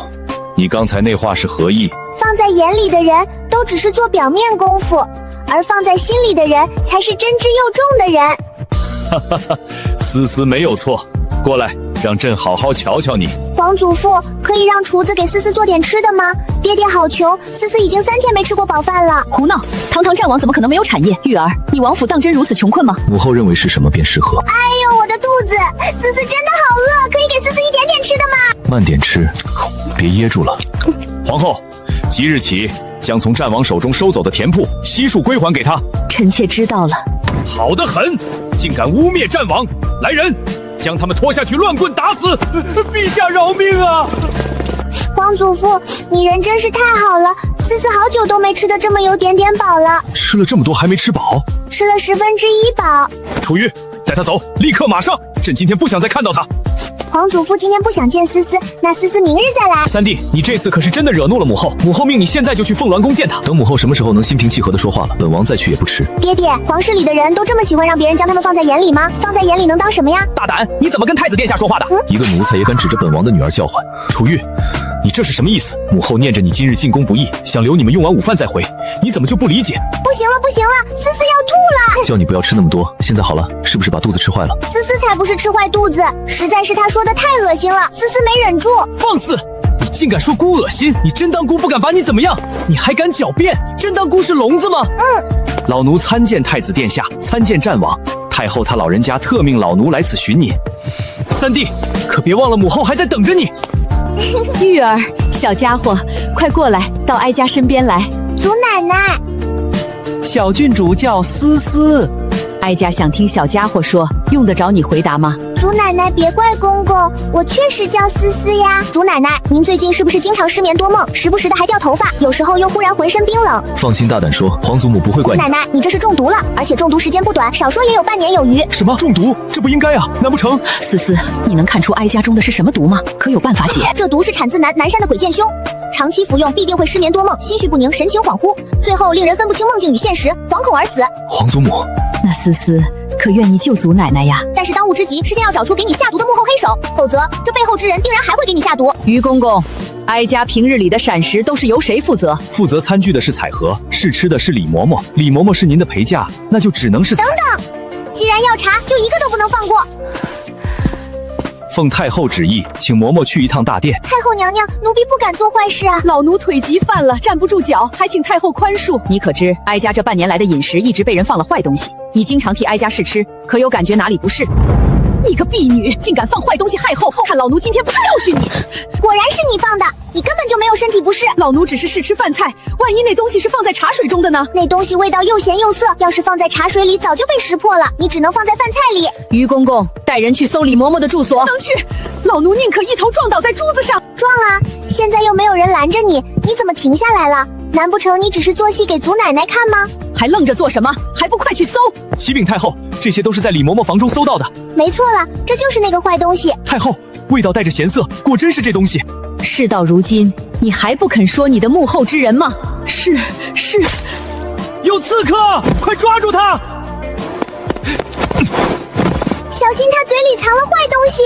你刚才那话是何意？放在眼里的人都只是做表面功夫，而放在心里的人才是真挚又重的人。哈哈哈，思思没有错，过来，让朕好好瞧瞧你。皇祖父，可以让厨子给思思做点吃的吗？爹爹好穷，思思已经3天没吃过饱饭了。胡闹！堂堂战王怎么可能没有产业？玉儿，你王府当真如此穷困吗？母后认为是什么便适合。哎呦，我的肚子！思思真的好饿，可以给思思一点点吃的吗？慢点吃，别噎住了。皇后，即日起将从战王手中收走的田铺悉数归还给他。臣妾知道了。好得很，竟敢污蔑战王！来人，将他们拖下去乱棍打死！陛下饶命啊！皇祖父，你人真是太好了，思思好久都没吃的这么有点饱了。吃了这么多还没吃饱？吃了1/10饱。楚玉，带他走，立刻马上！朕今天不想再看到他。皇祖父今天不想见思思，那思思明日再来。三弟，你这次可是真的惹怒了母后，母后命你现在就去凤鸾宫见她。等母后什么时候能心平气和的说话了，本王再去也不迟。爹爹，皇室里的人都这么喜欢让别人将他们放在眼里吗？放在眼里能当什么呀？大胆！你怎么跟太子殿下说话的？一个奴才也敢指着本王的女儿叫唤？楚玉，你这是什么意思？母后念着你今日进宫不易，想留你们用完午饭再回，你怎么就不理解？不行了，不行了，思思要吐了！叫你不要吃那么多，现在好了，是不是把肚子吃坏了？思思才不是吃坏肚子，实在是他说的太恶心了，思思没忍住。放肆！你竟敢说姑恶心！你真当姑不敢把你怎么样？你还敢狡辩？真当姑是聋子吗？老奴参见太子殿下，参见战王。太后她老人家特命老奴来此寻你。三弟，可别忘了母后还在等着你。玉儿，小家伙，快过来，到哀家身边来。祖奶奶，小郡主叫思思。哀家想听小家伙说，用得着你回答吗？祖奶奶别怪公公，我确实叫思思呀。祖奶奶，您最近是不是经常失眠多梦，时不时的还掉头发，有时候又忽然浑身冰冷？放心大胆说，皇祖母不会怪你。奶奶，你这是中毒了，而且中毒时间不短，少说也有半年有余。什么中毒？这不应该啊！难不成？思思，你能看出哀家中的是什么毒吗？可有办法解？这毒是产自南山的鬼剑凶，长期服用必定会失眠多梦，心绪不宁，神情恍惚，最后令人分不清梦境与现实，惶恐而死。皇祖母，那思思可愿意救祖奶奶呀？但是当务之急是先要找出给你下毒的幕后黑手，否则这背后之人定然还会给你下毒。于公公，哀家平日里的膳食都是由谁负责？负责餐具的是彩禾，试吃的是李嬷嬷，李嬷嬷是您的陪嫁，那就只能是……等等，既然要查，就一个都不能放过。奉太后旨意，请嬷嬷去一趟大殿。太后娘娘，奴婢不敢做坏事啊。老奴腿疾犯了，站不住脚，还请太后宽恕。你可知，哀家这半年来的饮食一直被人放了坏东西，你经常替哀家试吃，可有感觉哪里不适？你个婢女，竟敢放坏东西害后！看老奴今天不教训你！果然是你放的，你根本就没有身体不适。老奴只是试吃饭菜，万一那东西是放在茶水中的呢？那东西味道又咸又涩，要是放在茶水里早就被识破了，你只能放在饭菜里。于公公，带人去搜李嬷嬷的住所。能去，老奴宁可一头撞倒在珠子上。撞啊！现在又没有人拦着你，你怎么停下来了？难不成你只是做戏给祖奶奶看吗？还愣着做什么？还不快去搜！启禀太后，这些都是在李嬷嬷房中搜到的。没错了，这就是那个坏东西。太后，味道带着咸涩，果真是这东西。事到如今，你还不肯说你的幕后之人吗？是，有刺客，快抓住他！小心他嘴里藏了坏东西。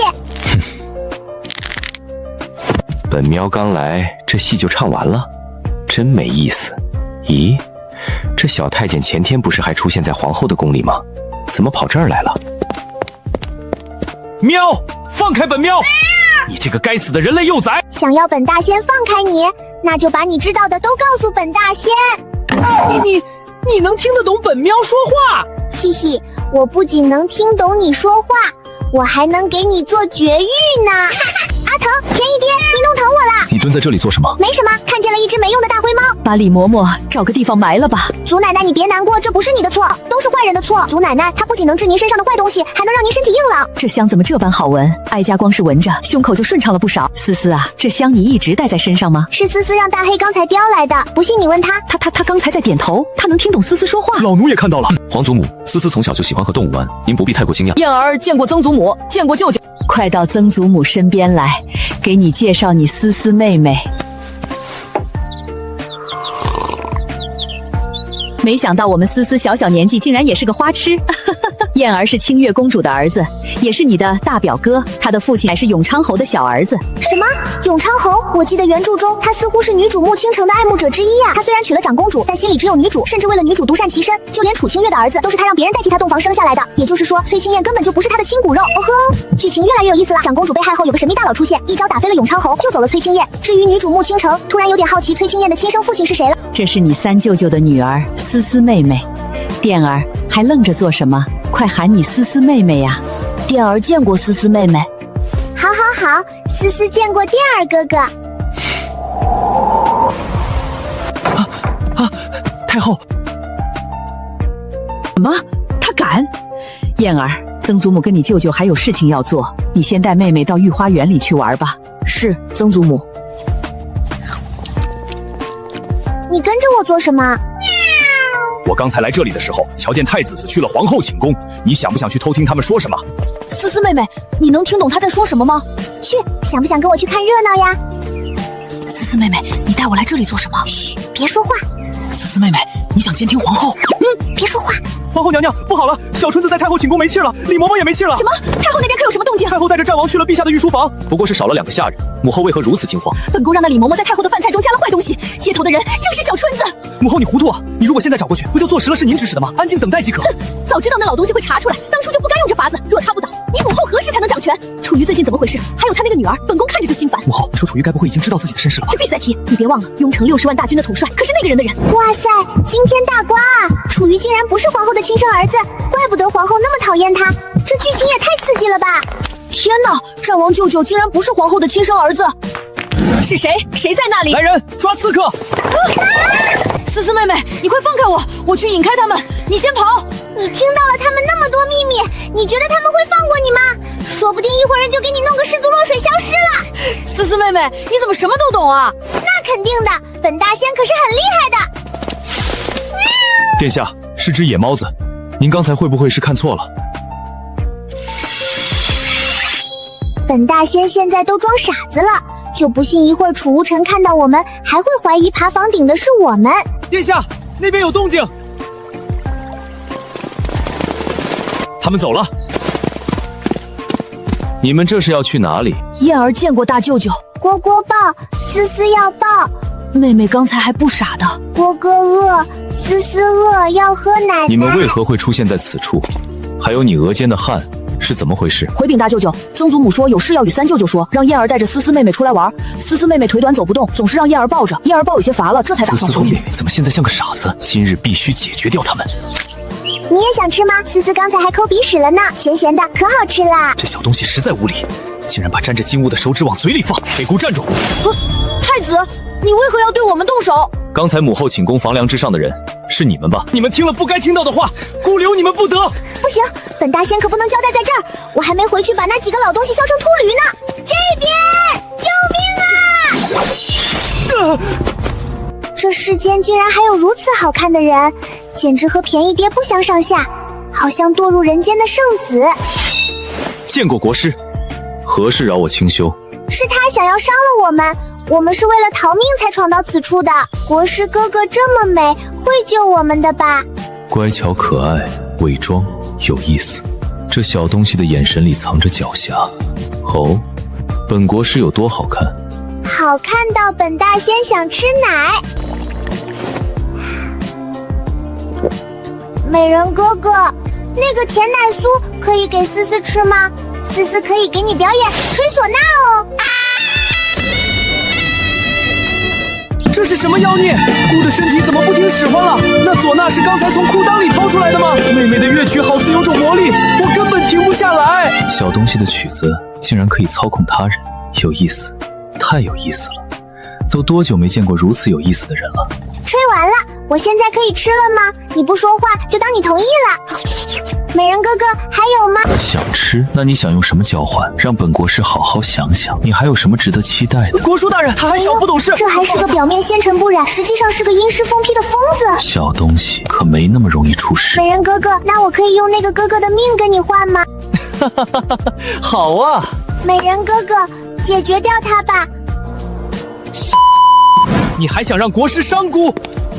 本喵刚来，这戏就唱完了，真没意思。咦，这小太监前天不是还出现在皇后的宫里吗？怎么跑这儿来了？喵，放开本喵！你这个该死的人类幼崽！想要本大仙放开你，那就把你知道的都告诉本大仙。你能听得懂本喵说话？嘻嘻，我不仅能听懂你说话，我还能给你做绝育呢。阿腾，田一爹，你弄疼我了。你蹲在这里做什么？没什么，看见了一只没用的大灰猫。把李嬷嬷找个地方埋了吧。祖奶奶，你别难过，这不是你的错，都是坏人的错。祖奶奶，她不仅能治您身上的坏东西，还能让您身体硬朗。这香怎么这般好闻？哀家光是闻着，胸口就顺畅了不少。思思啊，这香你一直带在身上吗？是思思让大黑刚才叼来的，不信你问他。他刚才在点头，他能听懂思思说话。老奴也看到了。皇祖母，思思从小就喜欢和动物玩，您不必太过惊讶。燕儿见过曾祖母，见过舅舅，快到曾祖母身边来，给你介绍你思思妹妹。没想到我们思思小小年纪竟然也是个花痴。燕儿是清月公主的儿子，也是你的大表哥。他的父亲乃是永昌侯的小儿子。什么？永昌侯？我记得原著中他似乎是女主穆倾城的爱慕者之一呀。他虽然娶了长公主，但心里只有女主，甚至为了女主独善其身，就连楚清月的儿子都是他让别人代替他洞房生下来的。也就是说，崔清燕根本就不是他的亲骨肉。哦哼，剧情越来越有意思了。长公主被害后，有个神秘大佬出现，一招打飞了永昌侯，救走了崔清燕。至于女主穆倾城，突然有点好奇崔清燕的亲生父亲是谁了。这是你三舅舅的女儿思思妹妹。电儿，还愣着做什么？快喊你思思妹妹呀！电儿见过思思妹妹。好好好，思思见过电儿哥哥。太后！什么？他敢？燕儿，曾祖母跟你舅舅还有事情要做，你先带妹妹到御花园里去玩吧。是，曾祖母。你跟着我做什么？我刚才来这里的时候，瞧见太子去了皇后寝宫，你想不想去偷听他们说什么？思思妹妹，你能听懂他在说什么吗？去，想不想跟我去看热闹呀？思思妹妹，你带我来这里做什么？嘘，别说话。思思妹妹，你想监听皇后？别说话。皇后娘娘，不好了，小春子在太后寝宫没气了，李嬷嬷也没气了。什么？太后那边可有什么动静？太后带着战王去了陛下的御书房，不过是少了2个下人。母后为何如此惊慌？本宫让那李嬷嬷在太后的饭菜中加了坏东西，接头的人正是小春子。母后，你糊涂啊！你如果现在找过去，不就坐实了是您指使的吗？安静等待即可。早知道那老东西会查出来，当初就不该用这法子。若他不倒，你母后何时才能掌权？楚瑜最近怎么回事？还有他那个女儿，本宫看着就心烦。母后，你说楚瑜该不会已经知道自己的身世了吧？这必须再提。你别忘了，雍城60万大军的统帅可是那个人的人。哇塞，惊天大瓜啊！楚瑜竟然不是皇后的亲生儿子，怪不得皇后那么讨厌他。这剧情也太刺激了吧！天哪，战王舅舅竟然不是皇后的亲生儿子。是谁？谁在那里？来人，抓刺客！思思妹妹，你快放开我，我去引开他们，你先跑。你听到了他们那么多秘密，你觉得他们会放过你吗？说不定一会儿就给你弄个失足落水消失了。思思妹妹，你怎么什么都懂啊？那肯定的，本大仙可是很厉害的。殿下，是只野猫子，您刚才会不会是看错了？本大仙现在都装傻子了，就不信一会儿楚无尘看到我们，还会怀疑爬房顶的是我们。殿下，那边有动静，他们走了。你们这是要去哪里？燕儿见过大舅舅。蝈蝈抱，思思要抱。妹妹刚才还不傻的。蝈蝈饿，思思饿，要喝奶奶。你们为何会出现在此处？还有你额间的汗是怎么回事？回禀大舅舅，曾祖母说有事要与三舅舅说，让燕儿带着思思妹妹出来玩。思思妹妹腿短走不动，总是让燕儿抱着，燕儿抱有些乏了，这才打算回去。怎么现在像个傻子？今日必须解决掉他们。你也想吃吗？思思刚才还抠鼻屎了呢，咸咸的，可好吃啦。这小东西实在无理，竟然把沾着金物的手指往嘴里放。给姑站住！太子，你为何要对我们动手？刚才母后寝宫房梁之上的人是你们吧？你们听了不该听到的话，姑留你们不得。不行，本大仙可不能交代在这儿，我还没回去把那几个老东西削成秃驴呢。这边，救命啊！这世间竟然还有如此好看的人，简直和便宜爹不相上下，好像堕入人间的圣子。见过国师，何事扰我清修？是他想要伤了我们，我们是为了逃命才闯到此处的。国师哥哥这么美，会救我们的吧？乖巧可爱，伪装有意思。这小东西的眼神里藏着狡黠。哦，本国师有多好看？好看到本大仙想吃奶。美人哥哥，那个甜奶酥可以给思思吃吗？思思可以给你表演吹唢呐哦。这是什么妖孽？姑的身体怎么不听使唤了？那唢呐是刚才从裤裆里掏出来的吗？妹妹的乐曲好似有种魔力，我根本停不下来。小东西的曲子竟然可以操控他人，有意思，太有意思了。都多久没见过如此有意思的人了？吹完了，我现在可以吃了吗？你不说话就当你同意了。美人哥哥，还有吗？想吃？那你想用什么交换？让本国师好好想想，你还有什么值得期待的？国叔大人，他还小不懂事，这还是个表面纤尘不染，实际上是个阴湿疯批的疯子。小东西可没那么容易出事。美人哥哥，那我可以用那个哥哥的命跟你换吗？好啊，美人哥哥，解决掉他吧。你还想让国师伤姑？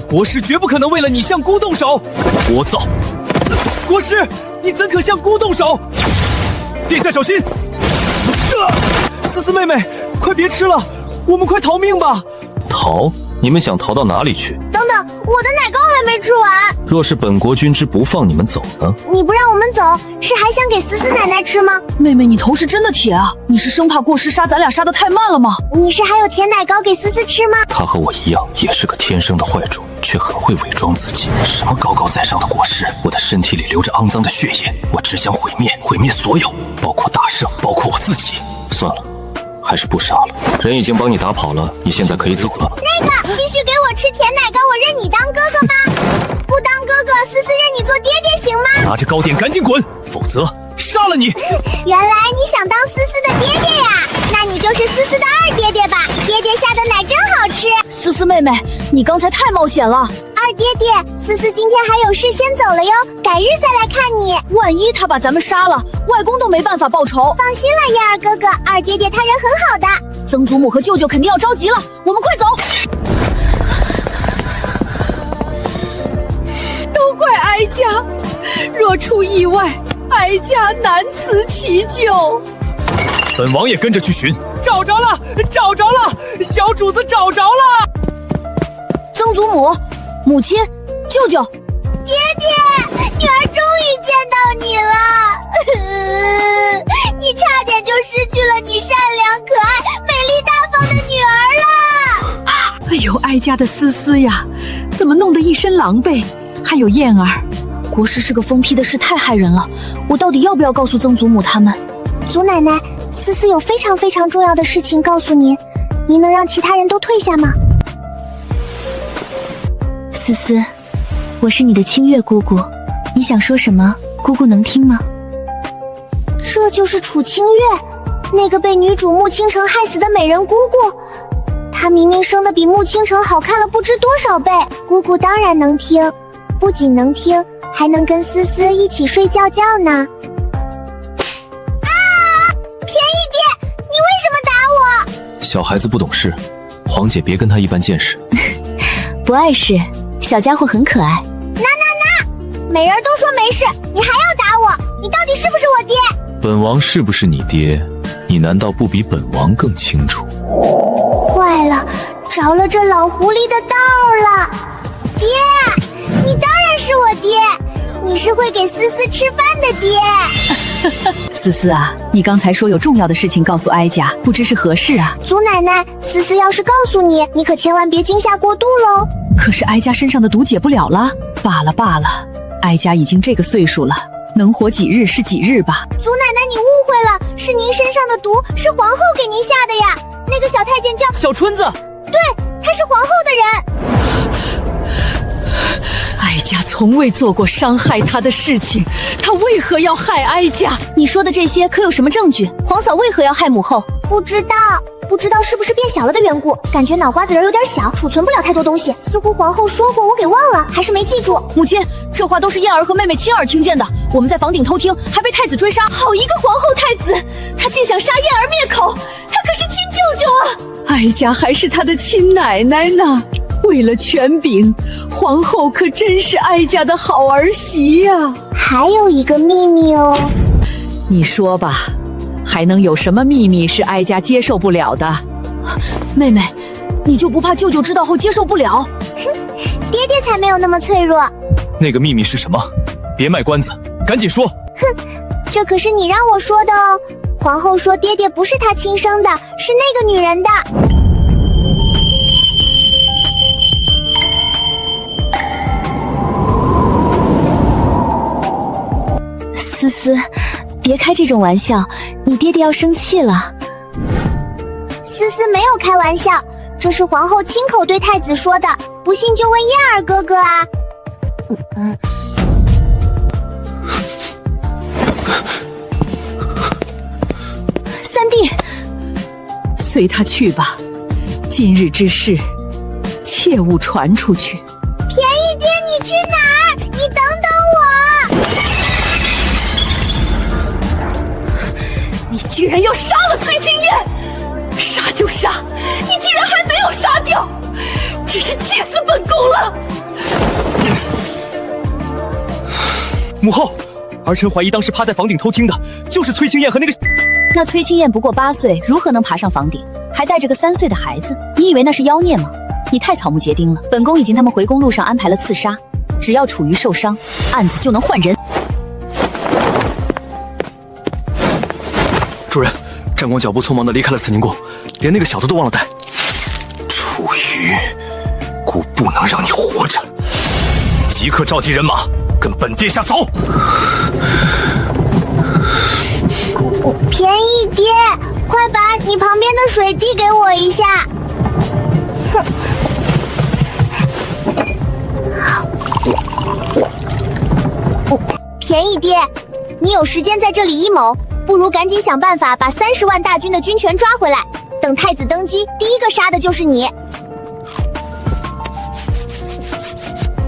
国师绝不可能为了你向姑动手！聒噪！国师，你怎可向姑动手？殿下小心！思思妹妹，快别吃了，我们快逃命吧！逃？你们想逃到哪里去？等等，我的奶糕还没吃完。若是本国君之不放你们走呢？你不让我们走，是还想给思思奶奶吃吗？妹妹，你头是真的铁啊！你是生怕过失杀咱俩杀得太慢了吗？你是还有甜奶糕给思思吃吗？他和我一样，也是个天生的坏种，却很会伪装自己。什么高高在上的过失？我的身体里流着肮脏的血液，我只想毁灭所有，包括大圣，包括我自己。算了，还是不杀了。人已经帮你打跑了，你现在可以走了。那个，继续给我吃甜奶糕，我认你当哥哥吗？不当哥哥，思思认你做爹爹行吗？拿着糕点赶紧滚，否则杀了你！原来你想当思思的爹爹呀？那你就是思思的二爹爹吧？爹爹下的奶真好吃。思思妹妹，你刚才太冒险了。二爹爹，思思今天还有事先走了哟，改日再来看你。万一他把咱们杀了，外公都没办法报仇。放心了，燕儿哥哥，二爹爹他人很好的。曾祖母和舅舅肯定要着急了，我们快走。都怪哀家，若出意外，哀家难辞其咎。本王也跟着去寻。找着了，找着了，小主子找着了。曾祖母、母亲、舅舅，爹爹，女儿终于见到你了。你差点就失去了你善良可爱、美丽大方的女儿了。哎呦，哀家的思思呀，怎么弄得一身狼狈？还有燕儿，国师是个疯批的事，太害人了。我到底要不要告诉曾祖母他们？祖奶奶，思思有非常非常重要的事情告诉您，您能让其他人都退下吗？思思，我是你的清月姑姑，你想说什么？姑姑能听吗？这就是楚清月，那个被女主穆倾城害死的美人姑姑。她明明生得比穆倾城好看了不知多少倍，姑姑当然能听，不仅能听，还能跟思思一起睡觉觉呢。便宜爹，你为什么打我？小孩子不懂事，皇姐别跟他一般见识。不碍事，小家伙很可爱。美人都说没事，你还要打我？你到底是不是我爹？本王是不是你爹，你难道不比本王更清楚？坏了，着了这老狐狸的道了。爹，你当然是我爹，你是会给思思吃饭的爹。思思啊，你刚才说有重要的事情告诉哀家，不知是何事啊？祖奶奶，思思要是告诉你，你可千万别惊吓过度喽。可是哀家身上的毒解不了了。罢了罢了，哀家已经这个岁数了，能活几日是几日吧。祖奶奶，你误会了，是您身上的毒是皇后给您下的呀。那个小太监叫小春子，对，他是皇后的人。哀家从未做过伤害他的事情，他为何要害哀家？你说的这些可有什么证据？皇嫂为何要害母后？不知道是不是变小了的缘故，感觉脑瓜子仁有点小，储存不了太多东西。似乎皇后说过，我给忘了，还是没记住。母亲，这话都是燕儿和妹妹亲耳听见的，我们在房顶偷听，还被太子追杀。好一个皇后太子，她竟想杀燕儿灭口，她可是亲舅舅啊！哀家还是她的亲奶奶呢。为了权柄，皇后可真是哀家的好儿媳呀。还有一个秘密哦。你说吧，还能有什么秘密是哀家接受不了的？妹妹，你就不怕舅舅知道后接受不了？哼，爹爹才没有那么脆弱。那个秘密是什么？别卖关子，赶紧说。哼，这可是你让我说的哦。皇后说爹爹不是她亲生的，是那个女人的。思思，别开这种玩笑，你爹爹要生气了。思思没有开玩笑，这是皇后亲口对太子说的，不信就问燕儿哥哥啊。三弟，随他去吧，今日之事切勿传出去。便宜爹，你去哪儿？你等等我！你竟然要杀了崔清燕！杀就杀，你竟然还没有杀掉，真是气死本宫了！母后，儿臣怀疑当时趴在房顶偷听的就是崔清燕和那个……那崔清燕不过8岁，如何能爬上房顶？还带着个3岁的孩子，你以为那是妖孽吗？你太草木皆兵了。本宫已经他们回宫路上安排了刺杀，只要楚瑜受伤，案子就能换人。主人，战光脚步匆忙地离开了慈宁宫，连那个小的都忘了带。楚瑜，姑不能让你活着，即刻召集人马，跟本殿下走。便宜爹，快把你旁边的水递给我一下。哼。便宜爹，你有时间在这里阴谋，不如赶紧想办法把30万大军的军权抓回来。等太子登基，第一个杀的就是你。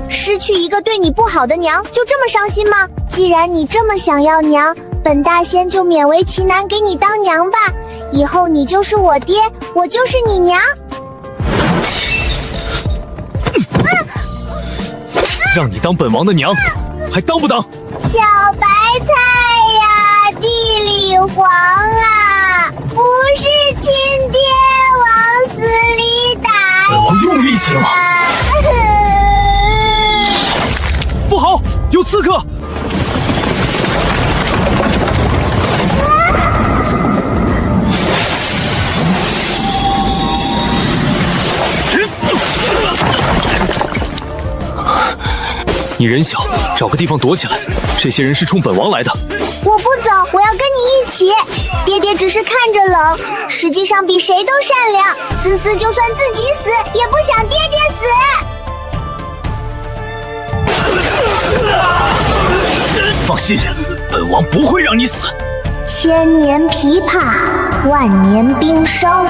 失去一个对你不好的娘，就这么伤心吗？既然你这么想要娘，本大仙就勉为其难给你当娘吧。以后你就是我爹，我就是你娘。让你当本王的娘，还当不当？小白菜呀，地里黄啊，不是亲爹往死里打呀。本王用力气了吗？不好，有刺客！你人小，找个地方躲起来。这些人是冲本王来的。我不走，我要跟你一起。爹爹只是看着冷，实际上比谁都善良。思思就算自己死，也不想爹爹死。放心，本王不会让你死。千年琵琶，万年冰霜，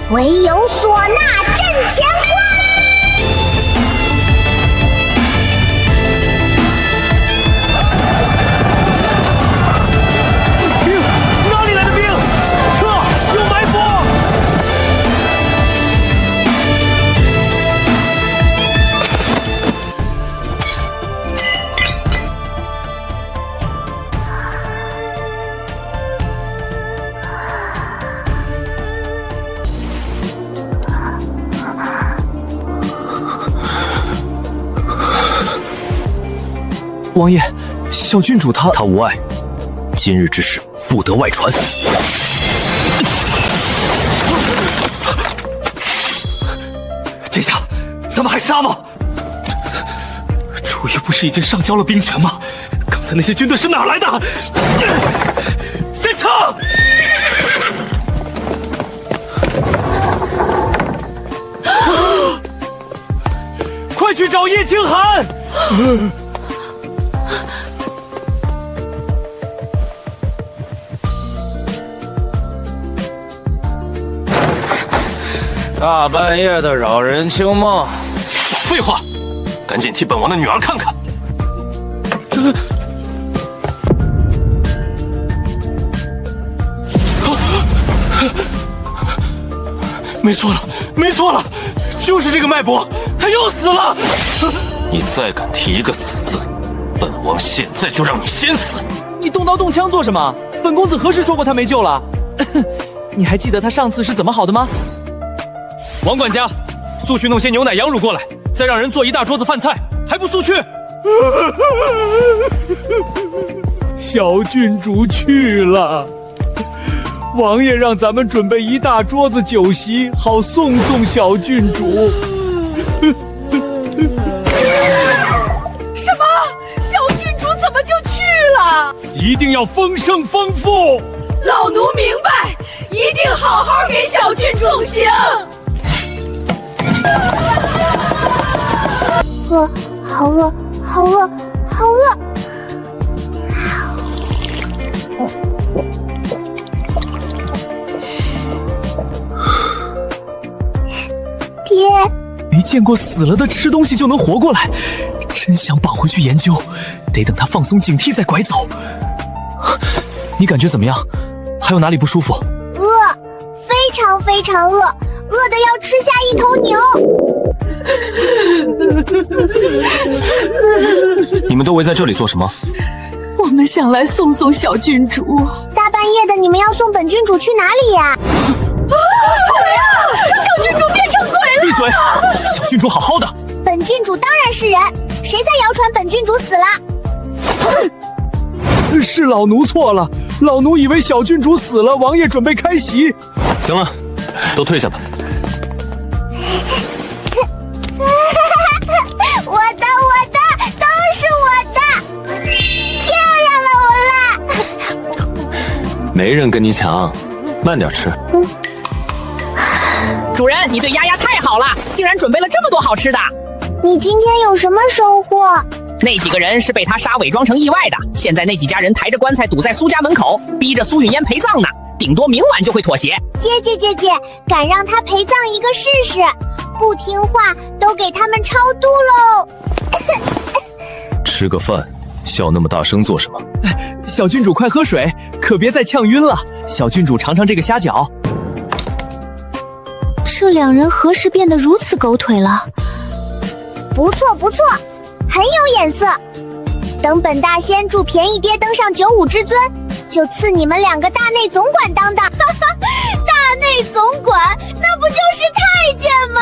唯有唢呐震乾坤。王爷，小郡主他无碍，今日之事不得外传。殿下，咱们还杀吗？楚瑜不是已经上交了兵权吗？刚才那些军队是哪来的？先撤！快去找叶清寒！大半夜的扰人清梦，少废话，赶紧替本王的女儿看看。没错了，没错了，就是这个脉搏，他又死了。你再敢提一个死字，本王现在就让你先死。你动刀动枪做什么？本公子何时说过他没救了？你还记得他上次是怎么好的吗？王管家，速去弄些牛奶羊乳过来，再让人做一大桌子饭菜，还不速去？小郡主去了，王爷让咱们准备一大桌子酒席，好送送小郡主。什么？小郡主怎么就去了？一定要丰盛丰富。老奴明白，一定好好给小郡主送行。饿，好饿，好饿，好饿！爹，没见过死了的吃东西就能活过来，真想绑回去研究，得等他放松警惕再拐走。你感觉怎么样？还有哪里不舒服？饿，非常非常饿，饿得要吃下一头牛。你们都围在这里做什么？我们想来送送小郡主。大半夜的，你们要送本郡主去哪里呀？小郡主变成鬼了！闭嘴！小郡主好好的。本郡主当然是人，谁在谣传本郡主死了？是老奴错了，老奴以为小郡主死了，王爷准备开席。行了，都退下吧。我的，都是我的，漂亮了我了！没人跟你抢，慢点吃。主人，你对丫丫太好了，竟然准备了这么多好吃的。你今天有什么收获？那几个人是被他杀伪装成意外的，现在那几家人抬着棺材堵在苏家门口，逼着苏允嫣陪葬呢，顶多明晚就会妥协。姐，敢让他陪葬一个试试？不听话都给他们超度喽！吃个饭，笑那么大声做什么？小郡主快喝水，可别再呛晕了。小郡主尝尝这个虾饺。这两人何时变得如此狗腿了？不错，很有眼色。等本大仙助便宜爹登上95之尊，就赐你们两个大内总管当当。大内总管，那不就是太监吗？